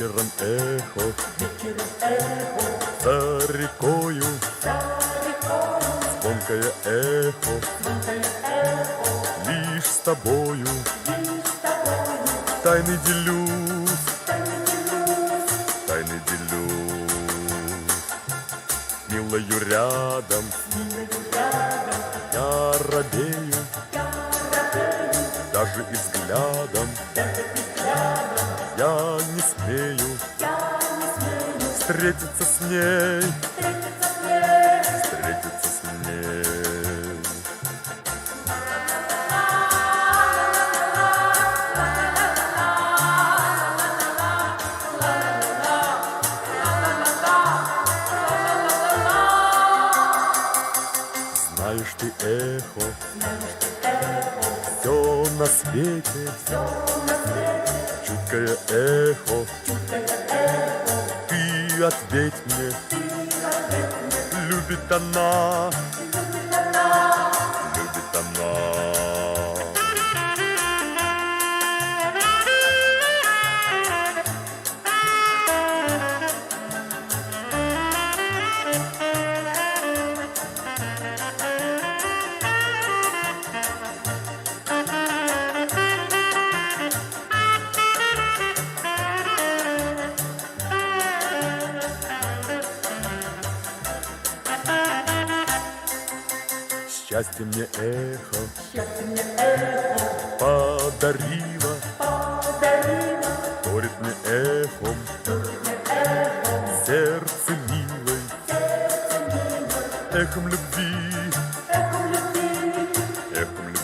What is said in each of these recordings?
Вечером эхо, за рекою, звонкое эхо, лишь с тобою, тайны делюсь, тайны делюсь. Милою рядом, я робею, даже и взглядом я не смею встретиться с ней, встретиться с ней. Знаешь ты, эхо, все на свете, чуткое эхо, ты ответь мне, любит она, любит она. Счастье мне эхо подарило, вторит мне эхом сердце милой, эхом любви, эхом любви.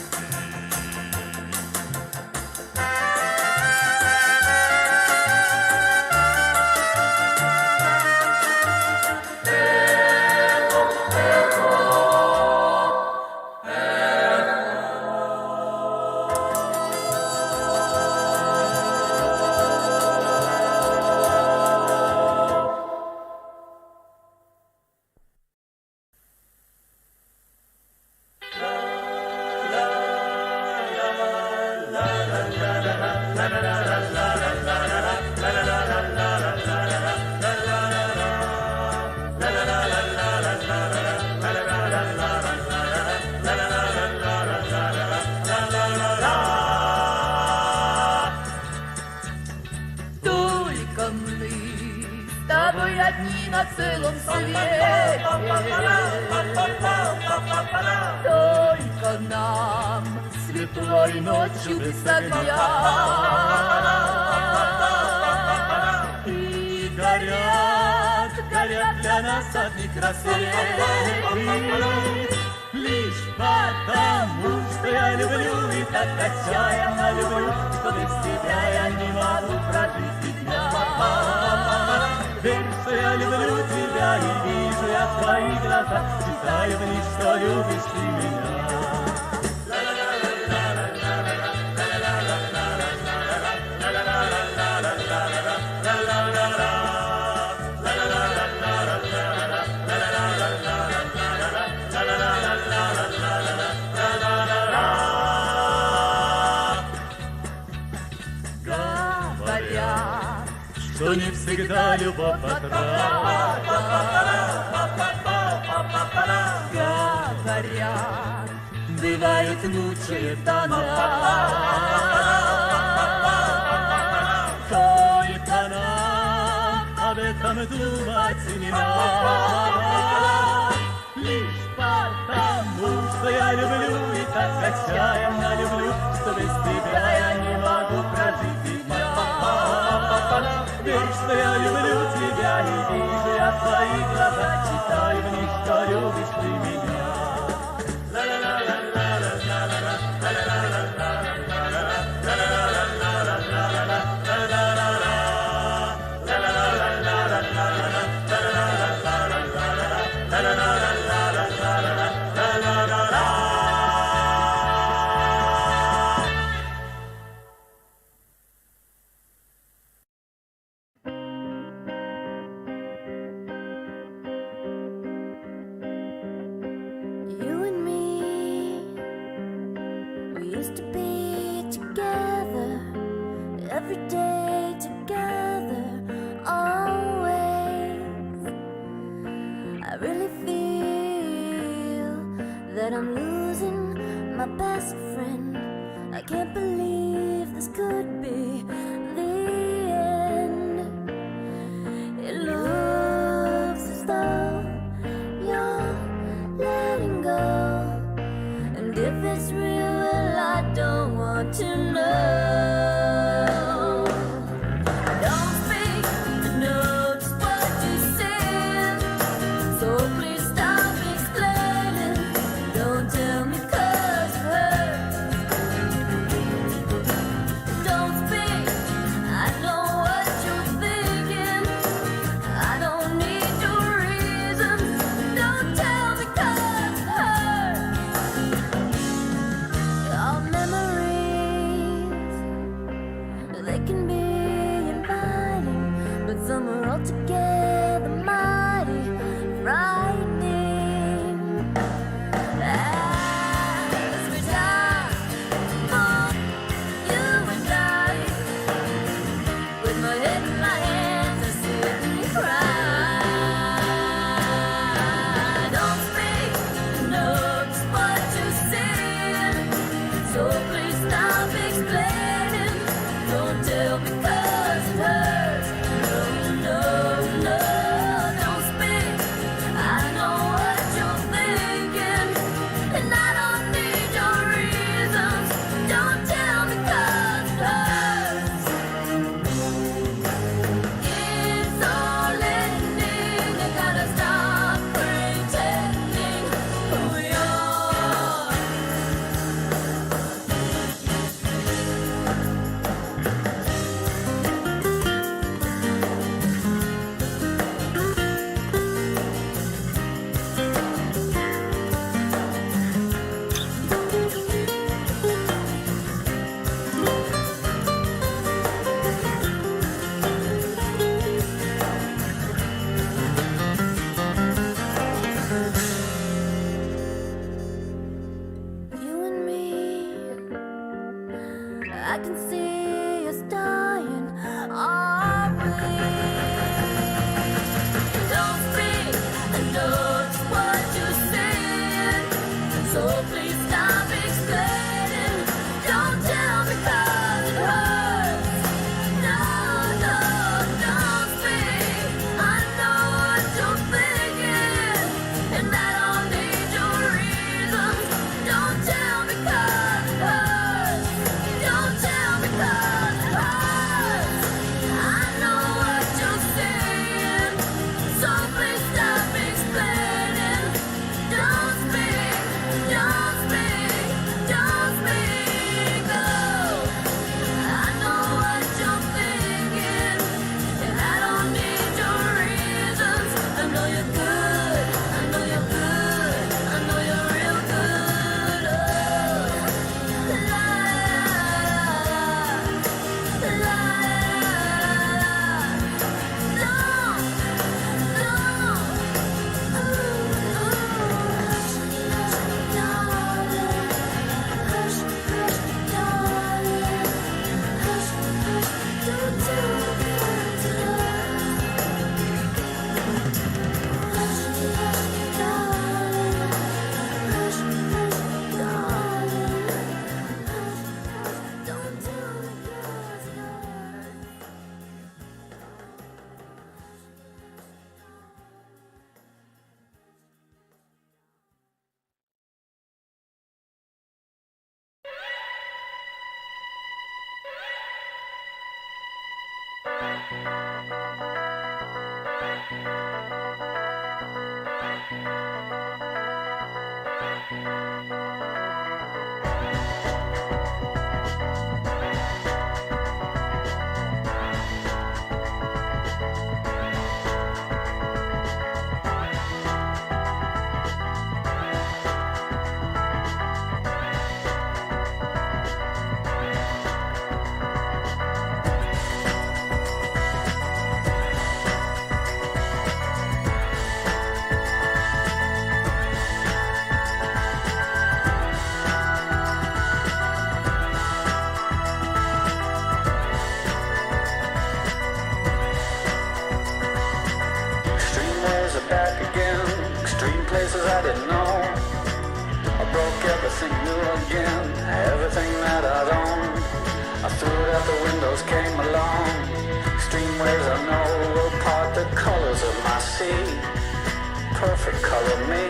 На целом свете только нам светлой ночью без огня. И горят, горят для нас одни рассветы, лишь потому, что я люблю и так отчаянно люблю, что без тебя я не могу прожить и дня. Верь, что я люблю тебя и вижу я в твоих глазах, читаю в них, что любишь ты меня. Что не всегда любовь отрада. Говорят, бывает лучшие тона. Только нам об этом думать не надо. Лишь потому, что я люблю и так отчаянно люблю, что без тебя я не могу прожить и дня. Верь, что я люблю тебя и вижу я в твоих глазах, читаю в них, что любишь ты меня. Every day together, that I'm losing my best friend. I can't believe this could be the end. It looks as though you're letting go, and if it's real, well, I don't want to know. Don't speak, I know just what you said, so please stop explaining. Don't tell me 'cause it hurts. Don't speak, I know what you're thinking. I don't need your reasons. Don't tell me 'cause it hurts. Our memories, they can be inviting, but some are altogether mighty frightening. As we die for you and I, with my head in my hands, I sit and cry. Don't speak, know just what you said, so please stop explaining. Don't tell me 'cause it hurts. No, no, no, don't speak. I know what you're thinking, and I don't need your reasons. Don't tell me 'cause it hurts. It's all ending. I gotta stop pretending who we are. You and me, I can see us dying, are we? Don't speak, I know just what you said, so please stop explaining. Don't tell me 'cause it hurts. No, no, don't speak. I know what you're thinking, and I don't need your reasons. Don't tell me 'cause it hurts. Don't tell me 'cause it hurts. I know what you're saying, so please stop explaining. Don't speak, don't speak, don't speak. Oh, I know what you're thinking, and I don't need your reasons. I know you're good, I know you're good, I know you're real good. Oh, la la la. everything new again, everything that I'd owned. I threw it out the windows, came along. Extreme waves I know will part the colors of my sea. Perfect color me.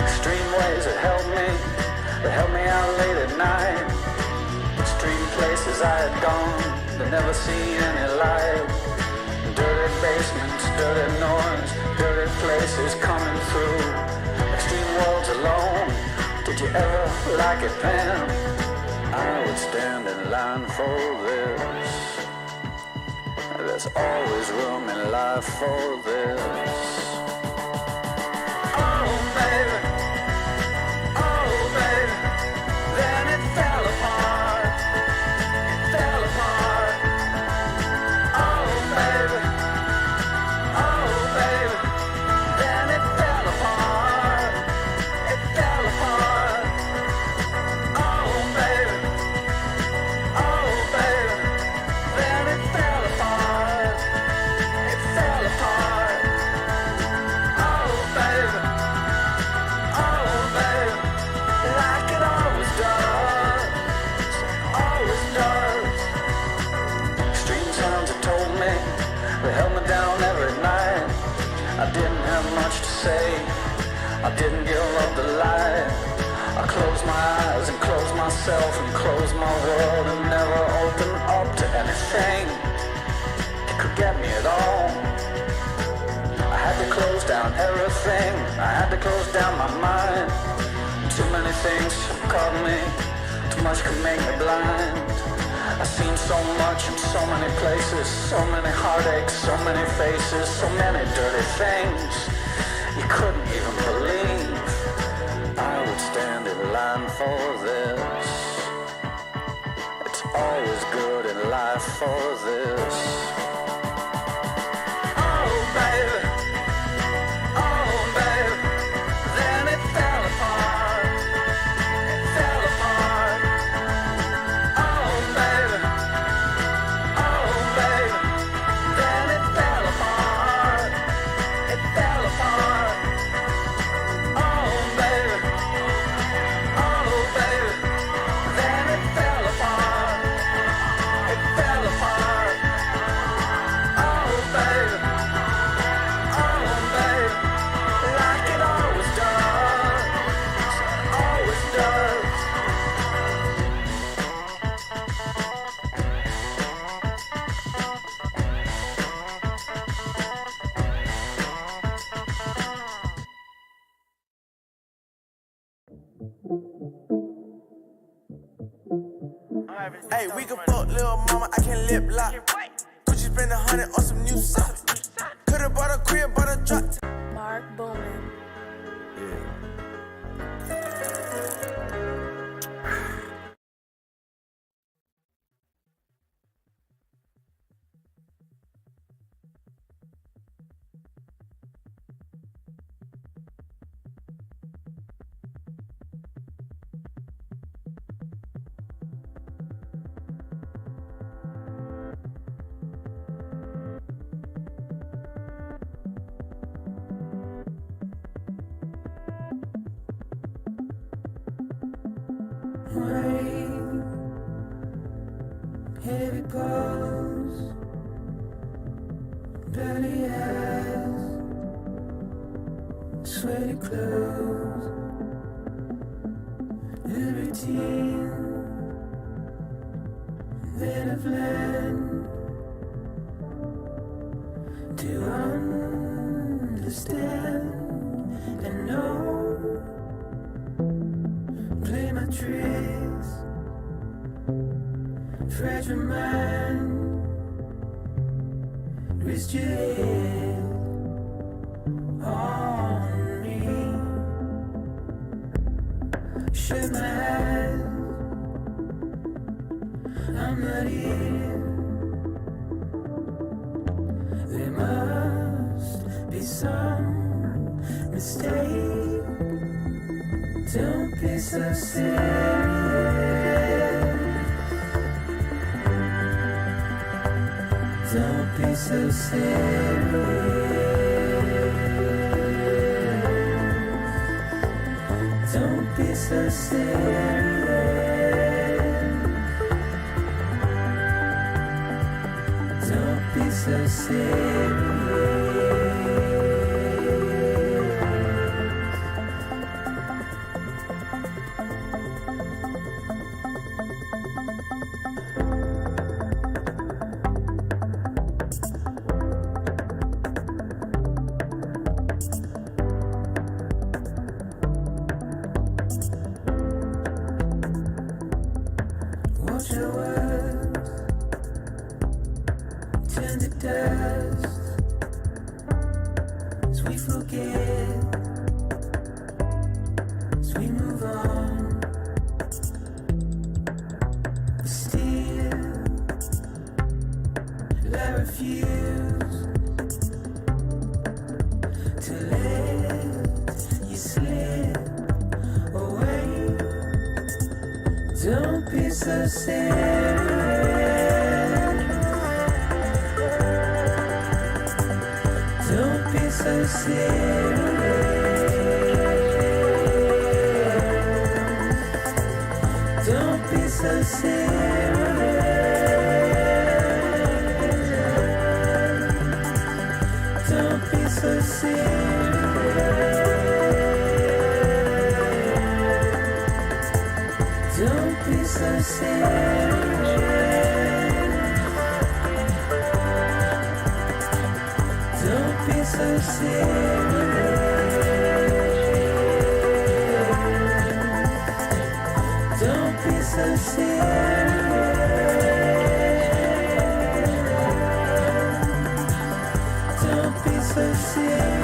Extreme waves that helped me out late at night. Extreme places I had gone, but never seen any light. Dirty basements, dirty noise, dirty places coming through. Extreme worlds alone, did you ever like it then? I would stand in line for this. There's always room in life for this. Oh baby, then it fell apart, fell apart. Oh baby, then it fell apart, it fell apart. Oh baby, then it fell apart, it fell apart. Oh baby, like it always does, always does. Extreme sounds have told me, they held me down every night. I didn't have much to say, I didn't give up the light. I closed my eyes and closed myself and closed my world and never opened up to anything that could get me at all. I had to close down everything, I had to close down my mind. Too many things caught me, too much could make me blind. I've seen so much in so many places, so many heartaches, so many faces, so many dirty things you couldn't even believe. I would stand in line for this. It's always good in life for this. Oh baby, then it fell apart, it fell apart. Oh baby, then it fell apart, it fell apart. Oh baby, then it fell apart, it fell apart. Oh baby, like it always does, always does. Hey, we can fuck little mama, I can lip lock. Gucci spend 100 on some new socks. Could've bought a crib, bought a truck. Mark Bowman. Heavy pulse, dirty eyes, sweaty clothes, the routine that I've learned to understand and know. Play my tricks, fragile mind, risk your head on me. Shut my eyes, I'm not here. There must be some mistake. Don't be so serious. Don't be so serious. Don't be so serious. Don't be so serious. Watch our words turn to dust as we forget, as we move on. But still, I refuse to let you slip away. Don't be so serious. Don't be so serious. Don't be so serious. Don't be so serious. Don't be so serious. Don't be so serious. Don't be so serious. Don't be so serious.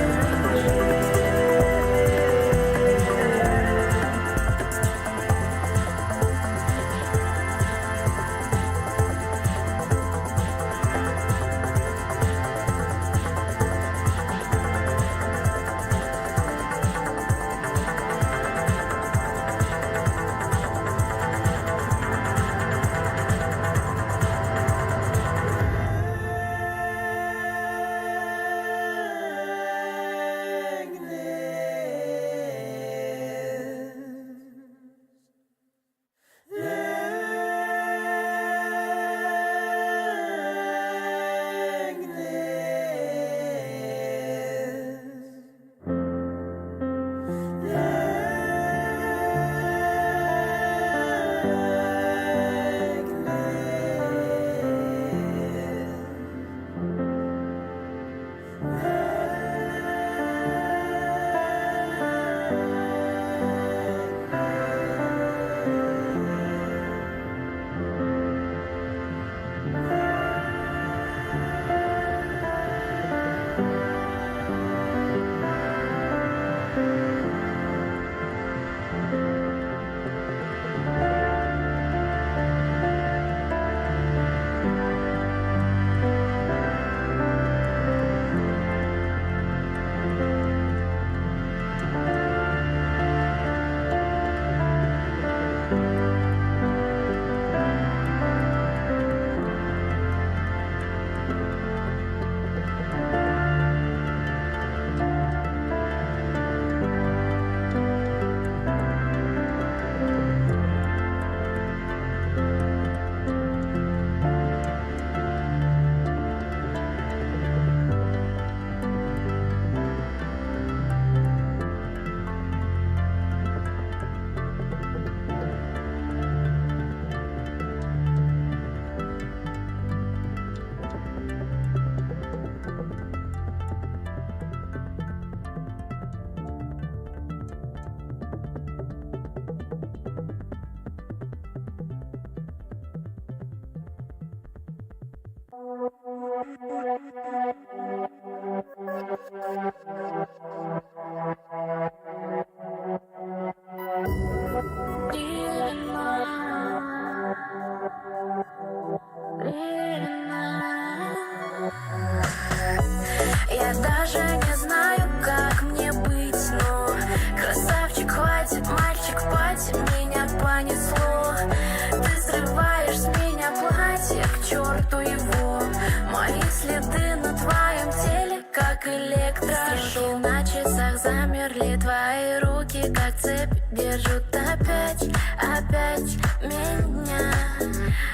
руки как цепь держат опять, опять меня.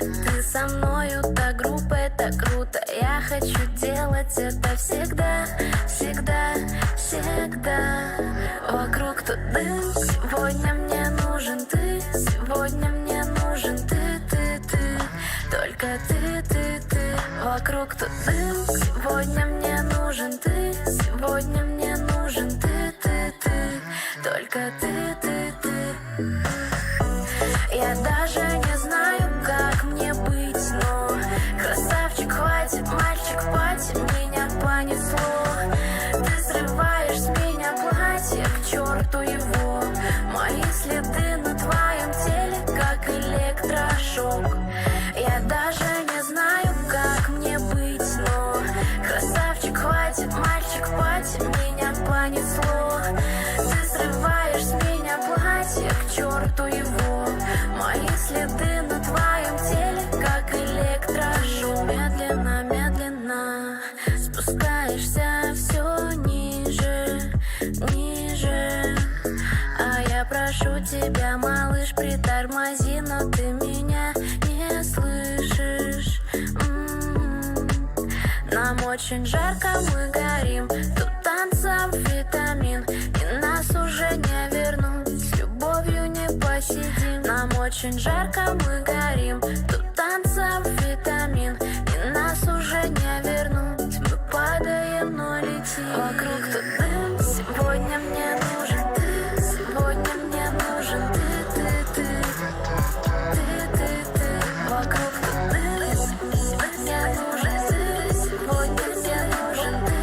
Ты со мною так грубо, это круто. Я хочу делать это всегда, всегда, всегда. Вокруг тут дым, сегодня мне нужен ты. Сегодня мне нужен ты. Только ты. Вокруг тут дым, сегодня мне нужен ты. Сегодня мне нужен ты. Только ты. Я даже не знаю, как мне быть, но красавчик, хватит, мальчик, хватит, меня понесло. Ты срываешь с меня платье, к черту его. Мои следы на твоем теле, как электрошок. Я даже не знаю, как мне быть, но красавчик, хватит, мальчик, хватит, меня понесло. Ты срываешь с меня платье, к черту его. Мои следы на твоем теле, как электрошок. Медленно, медленно спускаешься все ниже, ниже. А я прошу тебя, малыш, притормози, но ты меня не слышишь. Нам очень жарко, мы горим. Тут танцам витамин, и нас уже не вернуть. С любовью не посидим. Нам очень жарко, мы горим. Тут танцам витамин, и нас уже не вернуть. Мы падаем, но летим. Вокруг тут дым, сегодня мне нужен ты. Сегодня мне нужен ты. Вокруг тут дым, сегодня нужен ты. Сегодня мне нужен ты.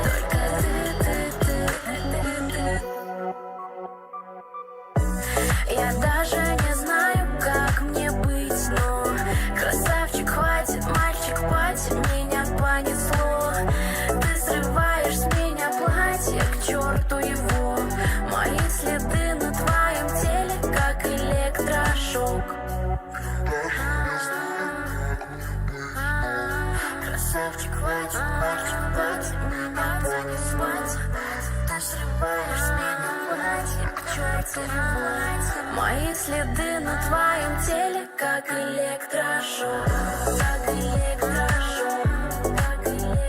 Только ты. Я даже не знаю, как мне быть, но красавчик, хватит, мальчик, хватит, меня понесло. Ты срываешь с меня платье, к черту его. Мои следы на твоем теле, как электрошок. Красавчик, хватит, мальчик, хватит, меня понесло. Ты срываешь с меня платье, к черту его. Мои следы на твоем теле, как электрошок, как электрошок, как электрошок.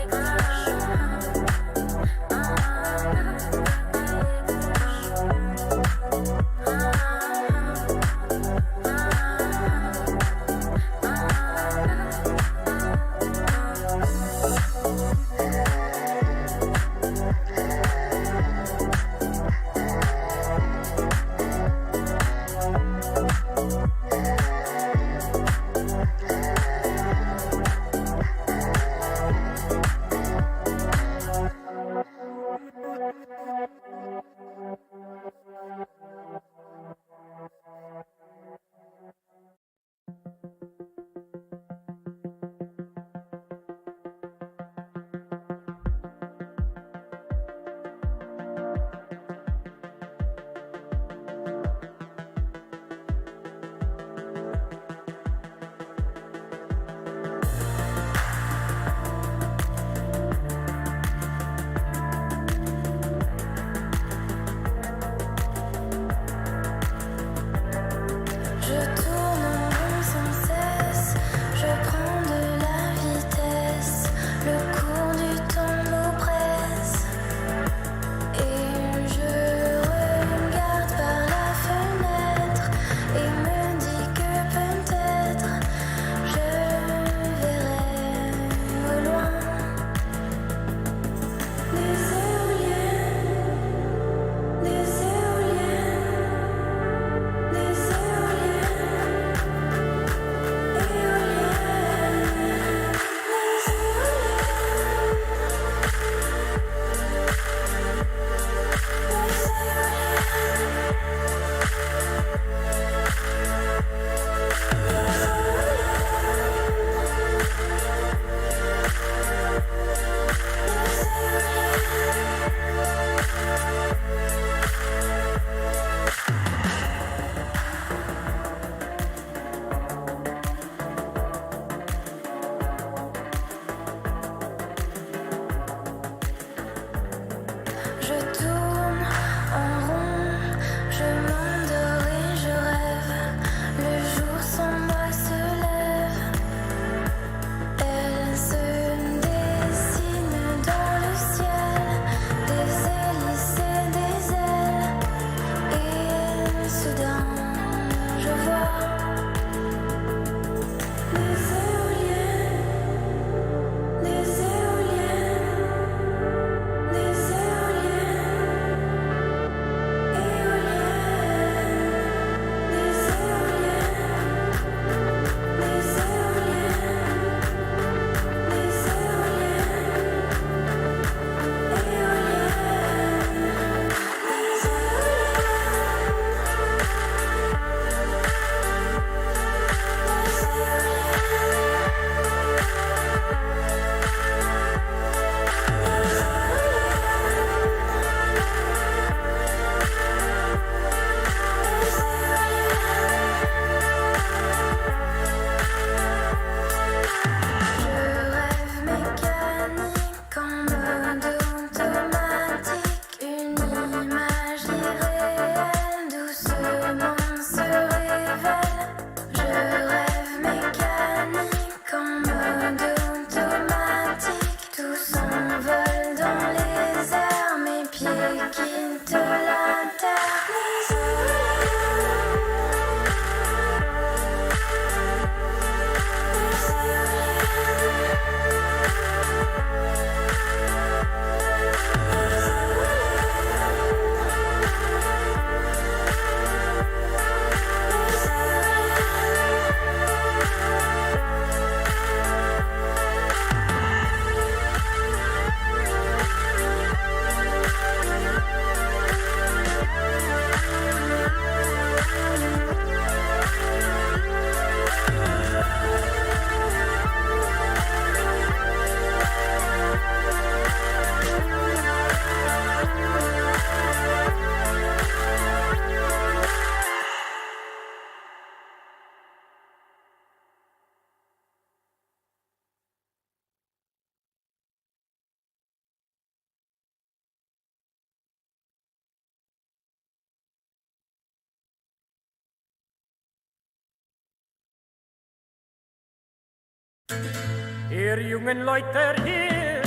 Ihr jungen Leute hier,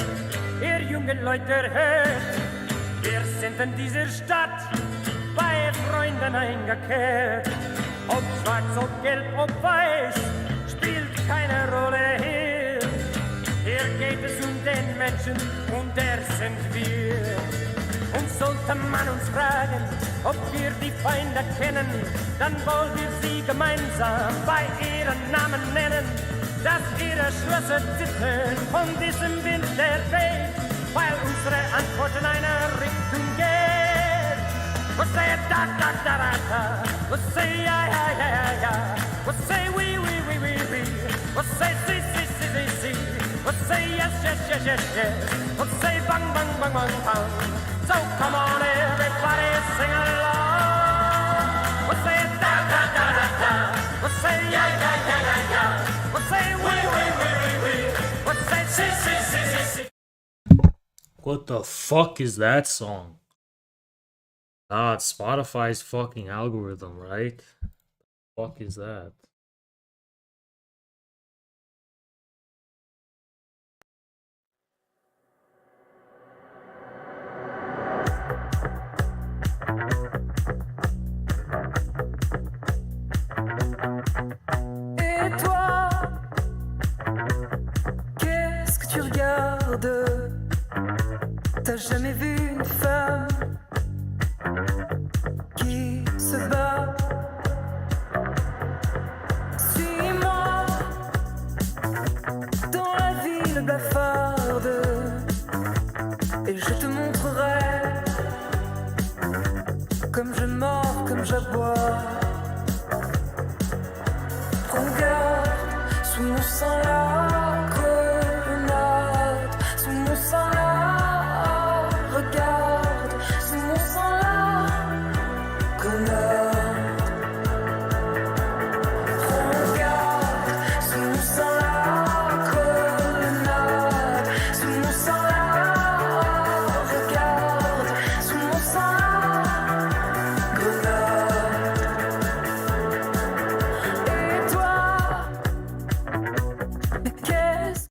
ihr jungen Leute hört, wir sind in dieser Stadt bei Freunden eingekehrt. Ob schwarz, ob gelb, ob weiß, spielt keine Rolle hier. Hier geht es um den Menschen und der sind wir. Und sollte man uns fragen, ob wir die Feinde kennen, dann wollen wir sie gemeinsam bei ihren Namen nennen. Dass ihre Schlösser zittern von diesem Wind der weht, weil unsere Antwort in eine Richtung geht. Was say da da da da da? Was say ja ja ja ja ja? Was say we we we we we? Was say si si si si si? What say yes, yes, yes, yes, yes? What say bang, bang, bang, bang, bang? So come on, everybody, sing along. What say da, da, da, da, da? What say yeah, yeah, yeah, yeah, yeah? What say we, we, we, we, we? What say si, si, si, si, si? What the fuck is that song? Ah, it's Spotify's fucking algorithm, right? The fuck is that? Et toi, qu'est-ce que tu regardes? T'as jamais vu une femme qui se bat? Suis-moi dans la ville blafarde et je te montrerai comme je mords, comme j'aboie. Regarde, sous mon sang la grenade, sous mon sang la, regarde, sous mon sang la grenade. Regarde, sous mon sang la grenade, sous mon sang la, regarde, sous mon sang la grenade. Et toi, mais qu'est-ce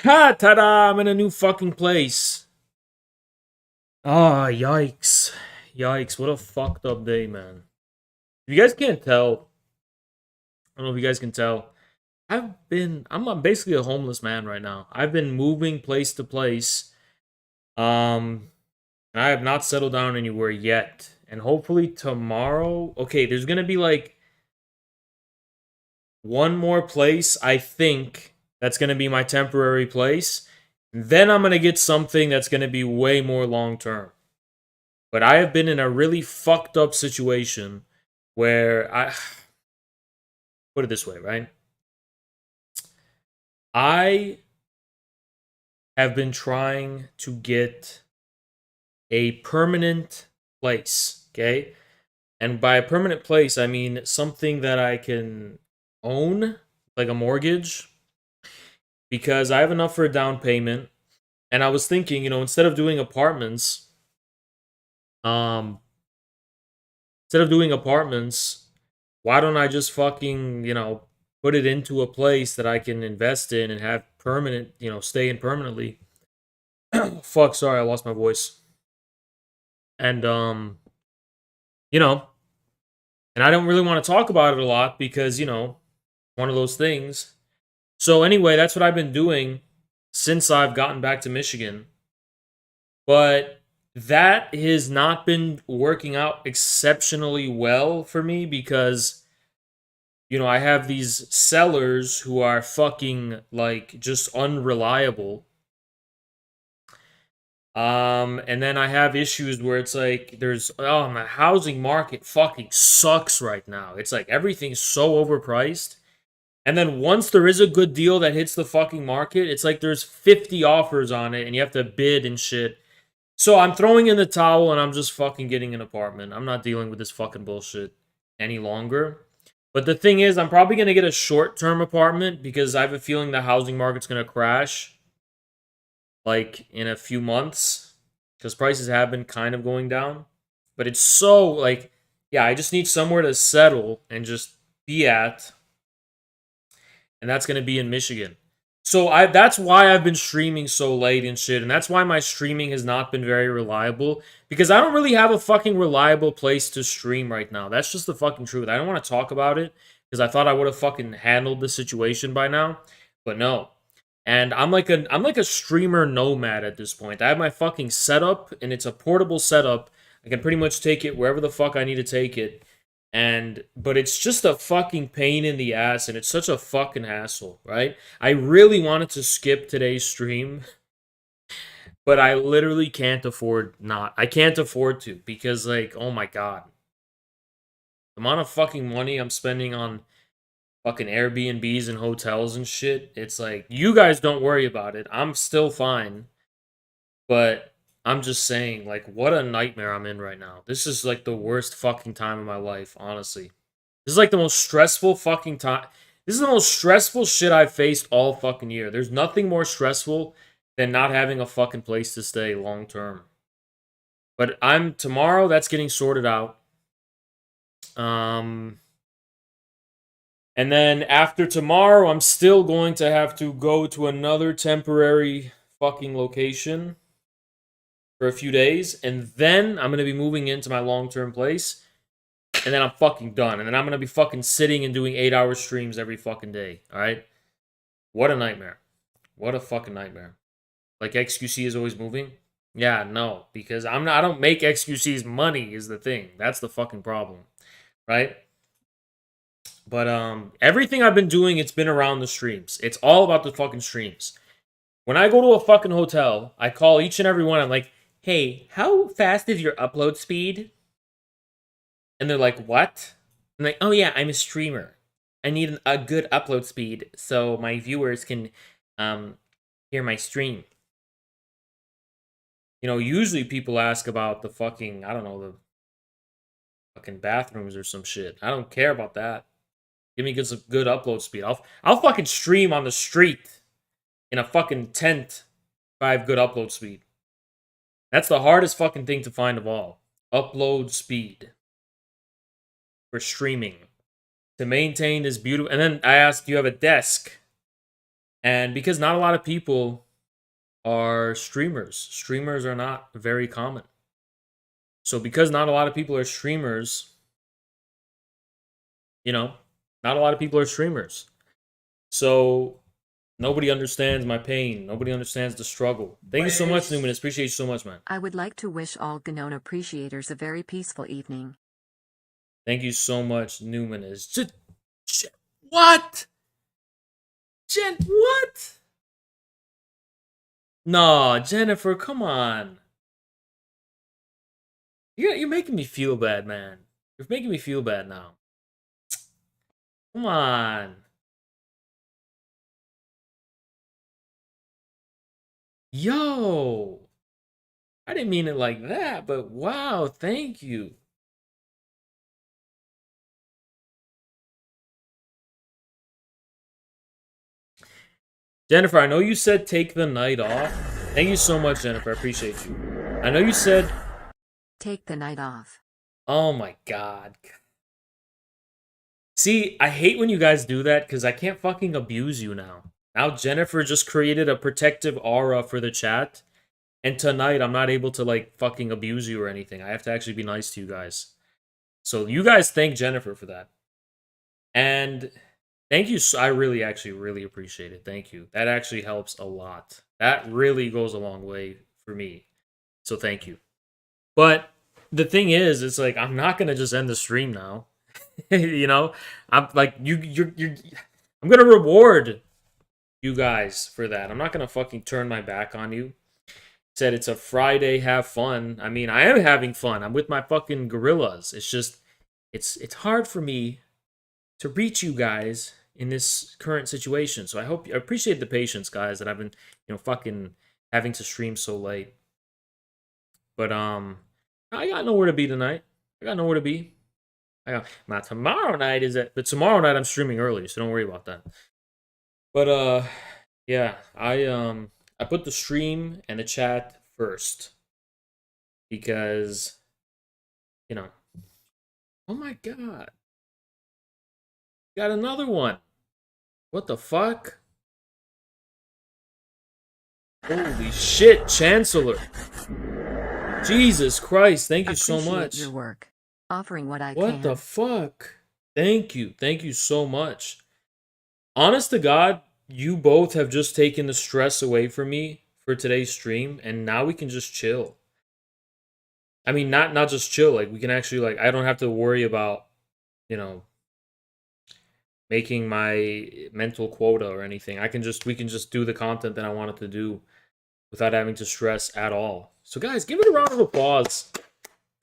Ha! Ta-da! I'm in a new fucking place. Ah, yikes. Yikes, what a fucked up day, man. If you guys can't tell, I don't know if you guys can tell, I'm basically a homeless man right now. I've been moving place to place. I have not settled down anywhere yet. And hopefully tomorrow, okay, there's gonna be like one more place, I think, that's gonna be my temporary place. Then I'm gonna get something that's gonna be way more long term. But I have been in a really fucked up situation where I put it this way, right? I have been trying to get a permanent place, okay? And by a permanent place, I mean something that I can own, like a mortgage, because I have enough for a down payment. And I was thinking, instead of doing apartments, why don't I just fucking, put it into a place that I can invest in and have permanent, stay in permanently. Fuck, sorry, I lost my voice. And, and I don't really want to talk about it a lot because, one of those things. So anyway, that's what I've been doing since I've gotten back to Michigan. But that has not been working out exceptionally well for me because, I have these sellers who are fucking, just unreliable. And then I have issues where it's like, my housing market fucking sucks right now. It's like everything's so overpriced. And then once there is a good deal that hits the fucking market, it's like there's 50 offers on it and you have to bid and shit. So I'm throwing in the towel and I'm just fucking getting an apartment. I'm not dealing with this fucking bullshit any longer. But the thing is, I'm probably going to get a short-term apartment because I have a feeling the housing market's going to crash in a few months because prices have been kind of going down. But it's so, like, yeah, I just need somewhere to settle and just be at. And that's going to be in Michigan. So that's why I've been streaming so late and shit. And that's why my streaming has not been very reliable. Because I don't really have a fucking reliable place to stream right now. That's just the fucking truth. I don't want to talk about it. Because I thought I would have fucking handled the situation by now. But no. And I'm like a streamer nomad at this point. I have my fucking setup. And it's a portable setup. I can pretty much take it wherever the fuck I need to take it. But it's just a fucking pain in the ass, and it's such a fucking hassle, right? I really wanted to skip today's stream, but I literally can't afford not. I can't afford to, because, like, oh my god. The amount of fucking money I'm spending on fucking Airbnbs and hotels and shit, it's like, you guys don't worry about it. I'm still fine. But I'm just saying, like, what a nightmare I'm in right now. This is, like, the worst fucking time of my life, honestly. This is, like, the most stressful fucking time. This is the most stressful shit I've faced all fucking year. There's nothing more stressful than not having a fucking place to stay long term. But tomorrow, that's getting sorted out. And then after tomorrow, I'm still going to have to go to another temporary fucking location for a few days, and then I'm going to be moving into my long-term place, and then I'm fucking done, and then I'm going to be fucking sitting and doing 8-hour streams every fucking day, alright? What a nightmare. What a fucking nightmare. Like, XQC is always moving? Yeah, no, because I don't make XQC's money is the thing. That's the fucking problem, right? But, everything I've been doing, it's been around the streams. It's all about the fucking streams. When I go to a fucking hotel, I call each and every one, I'm like, hey, how fast is your upload speed? And they're like, what? I'm like, oh yeah, I'm a streamer. I need a good upload speed so my viewers can hear my stream. You know, usually people ask about the fucking, I don't know, the fucking bathrooms or some shit. I don't care about that. Give me some good upload speed. I'll fucking stream on the street in a fucking tent if I have good upload speed. That's the hardest fucking thing to find of all. Upload speed. For streaming. To maintain this beautiful... And then I asked, do you have a desk? And because not a lot of people are streamers. Streamers are not very common. So because not a lot of people are streamers, you know, not a lot of people are streamers. So... Nobody understands my pain. Nobody understands the struggle. Thank you so much, Numinous. Appreciate you so much, man. I would like to wish all Ganona appreciators a very peaceful evening. Thank you so much, Numinous. What? What? No, Jennifer, come on. You're making me feel bad, man. You're making me feel bad now. Come on. Yo, I didn't mean it like that, but wow, thank you. Jennifer, I know you said take the night off. Thank you so much, Jennifer. I appreciate you. I know you said... Take the night off. Oh my god. See, I hate when you guys do that, because I can't fucking abuse you now. Now Jennifer just created a protective aura for the chat. And tonight I'm not able to, like, fucking abuse you or anything. I have to actually be nice to you guys. So you guys thank Jennifer for that. And thank you. I really appreciate it. Thank you. That actually helps a lot. That really goes a long way for me. So thank you. But the thing is, it's like, I'm not going to just end the stream now. You know? I'm like, I'm going to reward you guys for that. I'm not gonna fucking turn my back on you. Said it's a Friday, have fun. I mean, I am having fun. I'm with my fucking gorillas. It's just, it's hard for me to reach you guys in this current situation. So I appreciate the patience, guys, that I've been, you know, fucking having to stream so late. But I got nowhere to be tonight. I got nowhere to be. Now tomorrow night but tomorrow night I'm streaming early, so don't worry about that. But yeah, I put the stream and the chat first because you know. Oh my god. Got another one. What the fuck? Holy shit, Chancellor. Jesus Christ, thank you so Appreciate much. your work. Offering what I What can. the fuck? Thank you. Thank you so much. Honest to God, you both have just taken the stress away from me for today's stream, and now we can just chill. I mean, not just chill, like we can actually, like, I don't have to worry about, you know, making my mental quota or anything. We can just do the content that I wanted to do without having to stress at all. So guys, give it a round of applause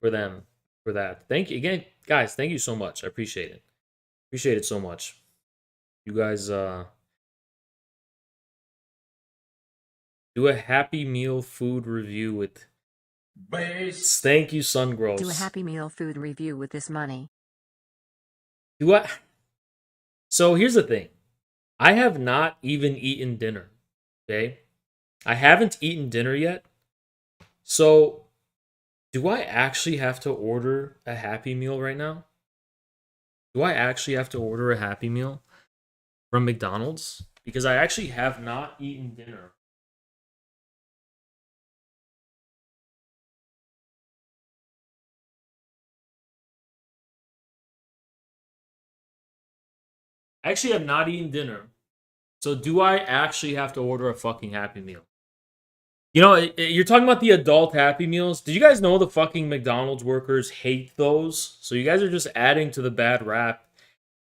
for them for that. Thank you again, guys. Thank you so much. I appreciate it. Appreciate it so much. You guys do a Happy Meal food review with base. Thank you, Sungroves. Do a Happy Meal food review with this money. Do I? So here's the thing. I have not even eaten dinner. Okay? I haven't eaten dinner yet. So do I actually have to order a Happy Meal right now? Do I actually have to order a Happy Meal from McDonald's? Because I actually have not eaten dinner. I actually have not eaten dinner. So do I actually have to order a fucking Happy Meal? You know, you're talking about the adult Happy Meals. Did you guys know the fucking McDonald's workers hate those? So you guys are just adding to the bad rap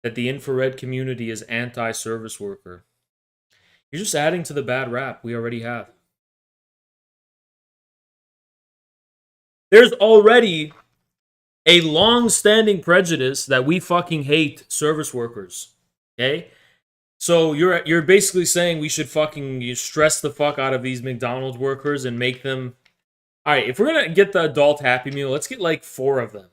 that the infrared community is anti-service worker. You're just adding to the bad rap we already have. There's already a long-standing prejudice that we fucking hate service workers. Okay? So you're basically saying we should fucking stress the fuck out of these McDonald's workers and make them... Alright, if we're gonna get the adult Happy Meal, let's get like 4 of them.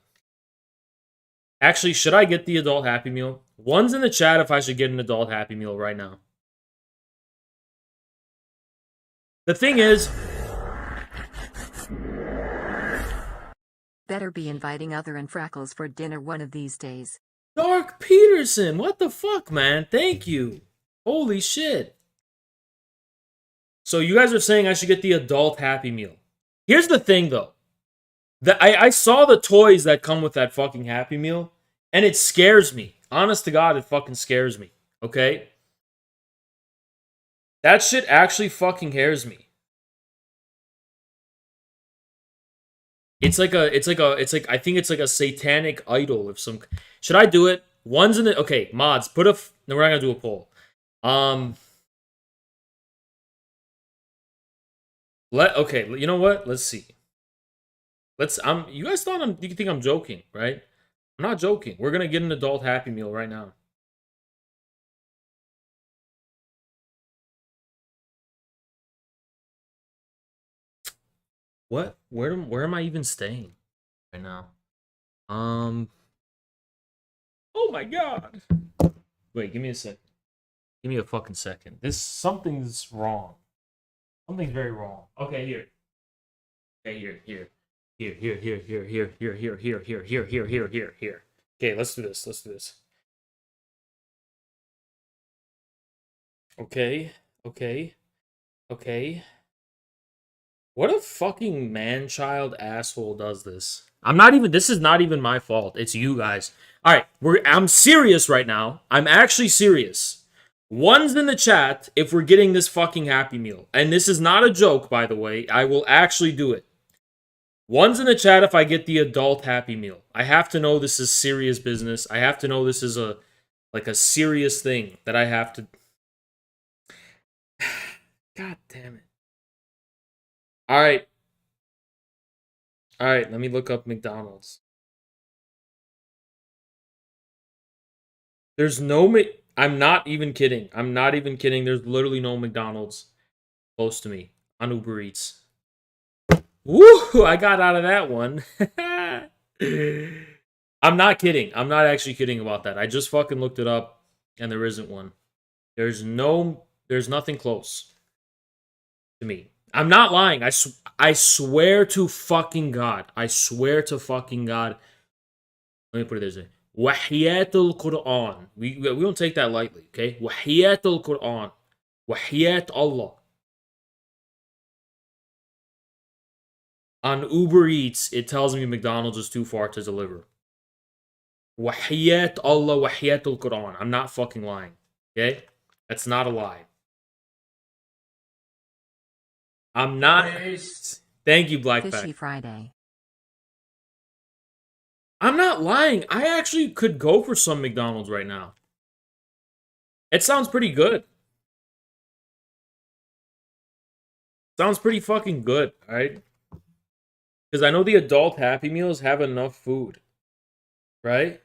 Actually, should I get the adult Happy Meal? One's in the chat if I should get an adult Happy Meal right now. The thing is... Better be inviting other and Freckles for dinner one of these days. Dark Peterson, what the fuck, man? Thank you. Holy shit. So you guys are saying I should get the adult Happy Meal. Here's the thing, though. I saw the toys that come with that fucking Happy Meal, and it scares me. Honest to God, it fucking scares me. Okay? That shit actually fucking scares me. I think it's like a satanic idol of some... Should I do it? One's in the... Okay, mods, no, we're not gonna do a poll. Okay, you know what? Let's see. You guys you think I'm joking, right? I'm not joking. We're gonna get an adult Happy Meal right now. What? Where am I even staying right now? Oh my god. Wait, give me a second. Give me a fucking second. Something's wrong. Something's very wrong. Okay, here. Okay, here. Here. Okay, let's do this. Okay. What a fucking man-child asshole does this? This is not even my fault. It's you guys. Alright, I'm serious right now. I'm actually serious. One's in the chat if we're getting this fucking Happy Meal. And this is not a joke, by the way. I will actually do it. One's in the chat if I get the adult Happy Meal. I have to know this is serious business. I have to know this is a serious thing that I have to... God damn it. Alright, let me look up McDonald's. There's no... I'm not even kidding. There's literally no McDonald's close to me on Uber Eats. Woo! I got out of that one. I'm not kidding. I'm not actually kidding about that. I just fucking looked it up, and there isn't one. There's nothing close to me. I'm not lying. I swear to fucking God. Let me put it this way. وحياة القرآن. We don't take that lightly, okay? وحياة القرآن. وحياة Allah. On Uber Eats, it tells me McDonald's is too far to deliver. وحياة Allah, وحياة القرآن. I'm not fucking lying, okay? That's not a lie. I'm not. Thank you, Blackback. Fishy Friday. I'm not lying. I actually could go for some McDonald's right now. It sounds pretty good. Sounds pretty fucking good, right? Because I know the adult Happy Meals have enough food, right?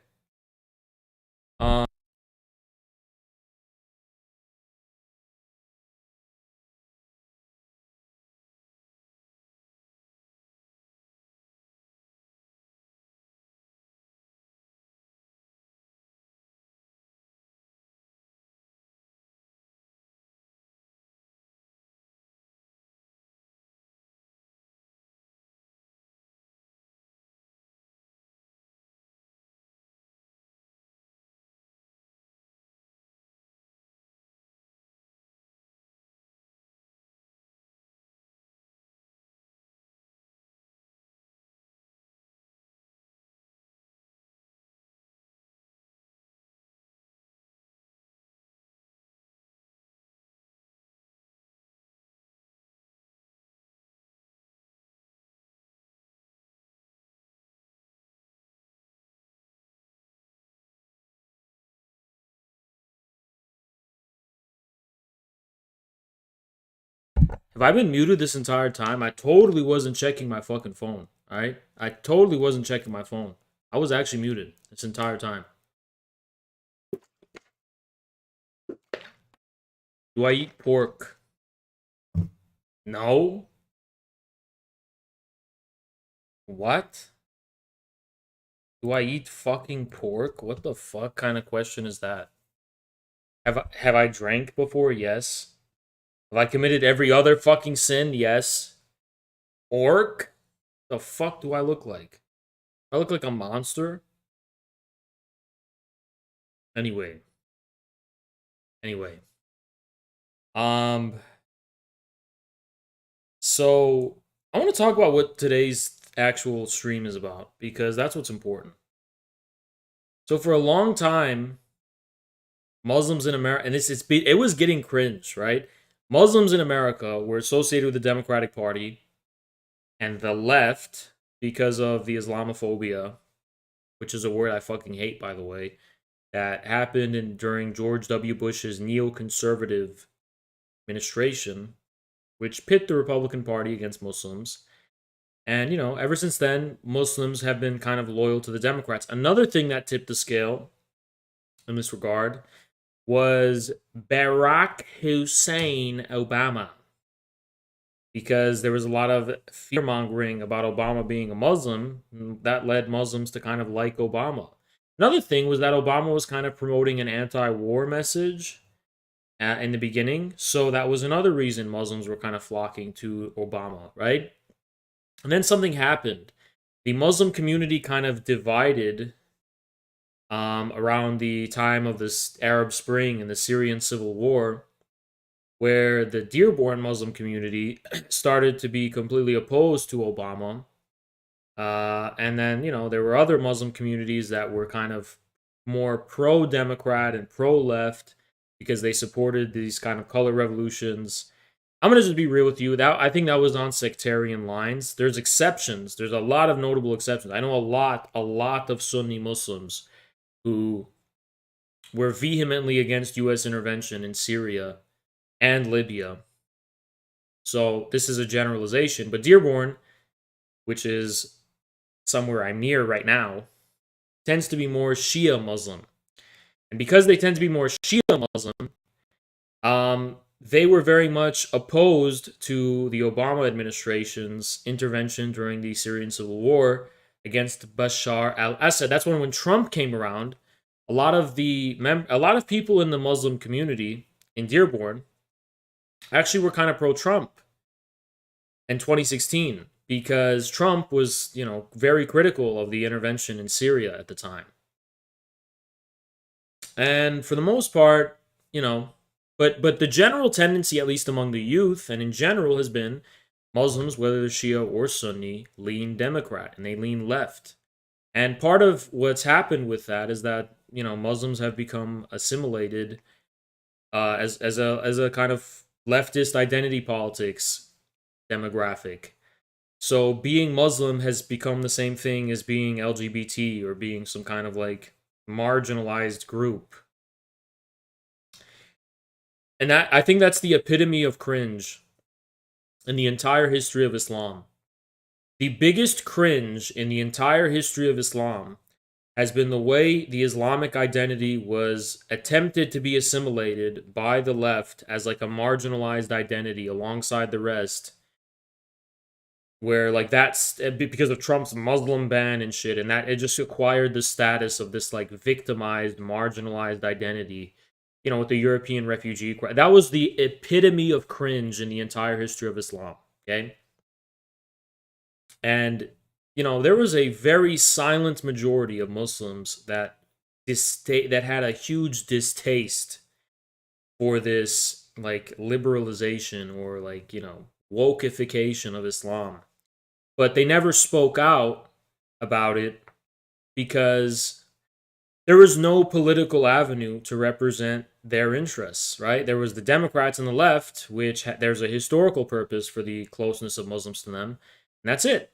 Have I been muted this entire time? I totally wasn't checking my fucking phone, alright? I totally wasn't checking my phone. I was actually muted this entire time. Do I eat pork? No. What? Do I eat fucking pork? What the fuck kind of question is that? Have I drank before? Yes. Have I committed every other fucking sin? Yes. Pork? The fuck do I look like? I look like a monster? Anyway. So I want to talk about what today's actual stream is about, because that's what's important. So for a long time, Muslims in America, and it was getting cringe, right? Muslims in America were associated with the Democratic Party and the left because of the Islamophobia, which is a word I fucking hate, by the way, that happened during George W. Bush's neoconservative administration, which pit the Republican Party against Muslims. And, you know, ever since then, Muslims have been kind of loyal to the Democrats. Another thing that tipped the scale in this regard was Barack Hussein Obama, because there was a lot of fear-mongering about Obama being a Muslim. That led Muslims to kind of like Obama. Another thing was that Obama was kind of promoting an anti-war message in the beginning, so that was another reason Muslims were kind of flocking to Obama, right? And then something happened. The Muslim community kind of divided around the time of this Arab Spring and the Syrian Civil War, where the Dearborn Muslim community started to be completely opposed to Obama. And then, you know, there were other Muslim communities that were kind of more pro-Democrat and pro-left because they supported these kind of color revolutions. I'm going to just be real with you. I think that was on sectarian lines. There's exceptions. There's a lot of notable exceptions. I know a lot of Sunni Muslims who were vehemently against U.S. intervention in Syria and Libya. So this is a generalization. But Dearborn, which is somewhere I'm near right now, tends to be more Shia Muslim. And because they tend to be more Shia Muslim, they were very much opposed to the Obama administration's intervention during the Syrian Civil War against Bashar al-Assad. That's when Trump came around, a lot of people in the Muslim community in Dearborn actually were kind of pro-Trump in 2016, because Trump was, very critical of the intervention in Syria at the time. And for the most part, but the general tendency, at least among the youth and in general, has been Muslims, whether they're Shia or Sunni, lean Democrat and they lean left. And part of what's happened with that is that, Muslims have become assimilated as a kind of leftist identity politics demographic. So being Muslim has become the same thing as being LGBT or being some kind of like marginalized group. And I think that's the epitome of cringe in the entire history of Islam. The biggest cringe in the entire history of Islam has been the way the Islamic identity was attempted to be assimilated by the left as like a marginalized identity alongside the rest, where like that's because of Trump's Muslim ban and shit, and that it just acquired the status of this like victimized, marginalized identity, with the European refugee. That was the epitome of cringe in the entire history of Islam, okay? And there was a very silent majority of Muslims that had a huge distaste for this like liberalization or like, wokeification of Islam. But they never spoke out about it because there was no political avenue to represent their interests, right? There was the Democrats and the left, which there's a historical purpose for the closeness of Muslims to them, and that's it.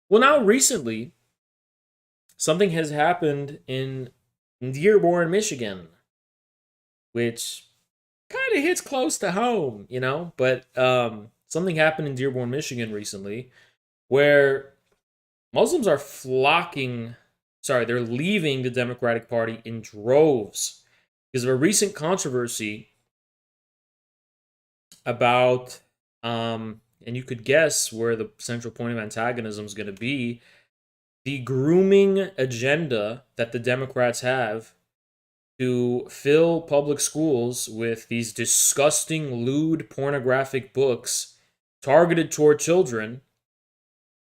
Well, now recently, something has happened in Dearborn, Michigan, which kind of hits close to home, but something happened in Dearborn, Michigan recently where Muslims are they're leaving the Democratic Party in droves because of a recent controversy about, and you could guess where the central point of antagonism is going to be, the grooming agenda that the Democrats have to fill public schools with these disgusting, lewd, pornographic books targeted toward children.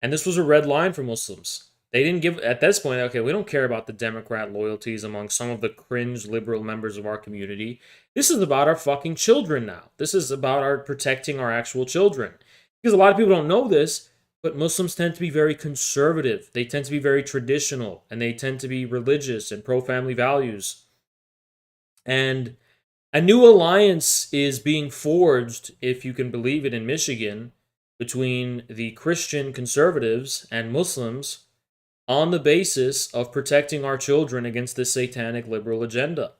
And this was a red line for Muslims. They didn't give, at this point, okay, we don't care about the Democrat loyalties among some of the cringe liberal members of our community. This is about our fucking children now. This is about protecting our actual children. Because a lot of people don't know this, but Muslims tend to be very conservative. They tend to be very traditional, and they tend to be religious and pro-family values. And a new alliance is being forged, if you can believe it, in Michigan, between the Christian conservatives and Muslims on the basis of protecting our children against this satanic liberal agenda.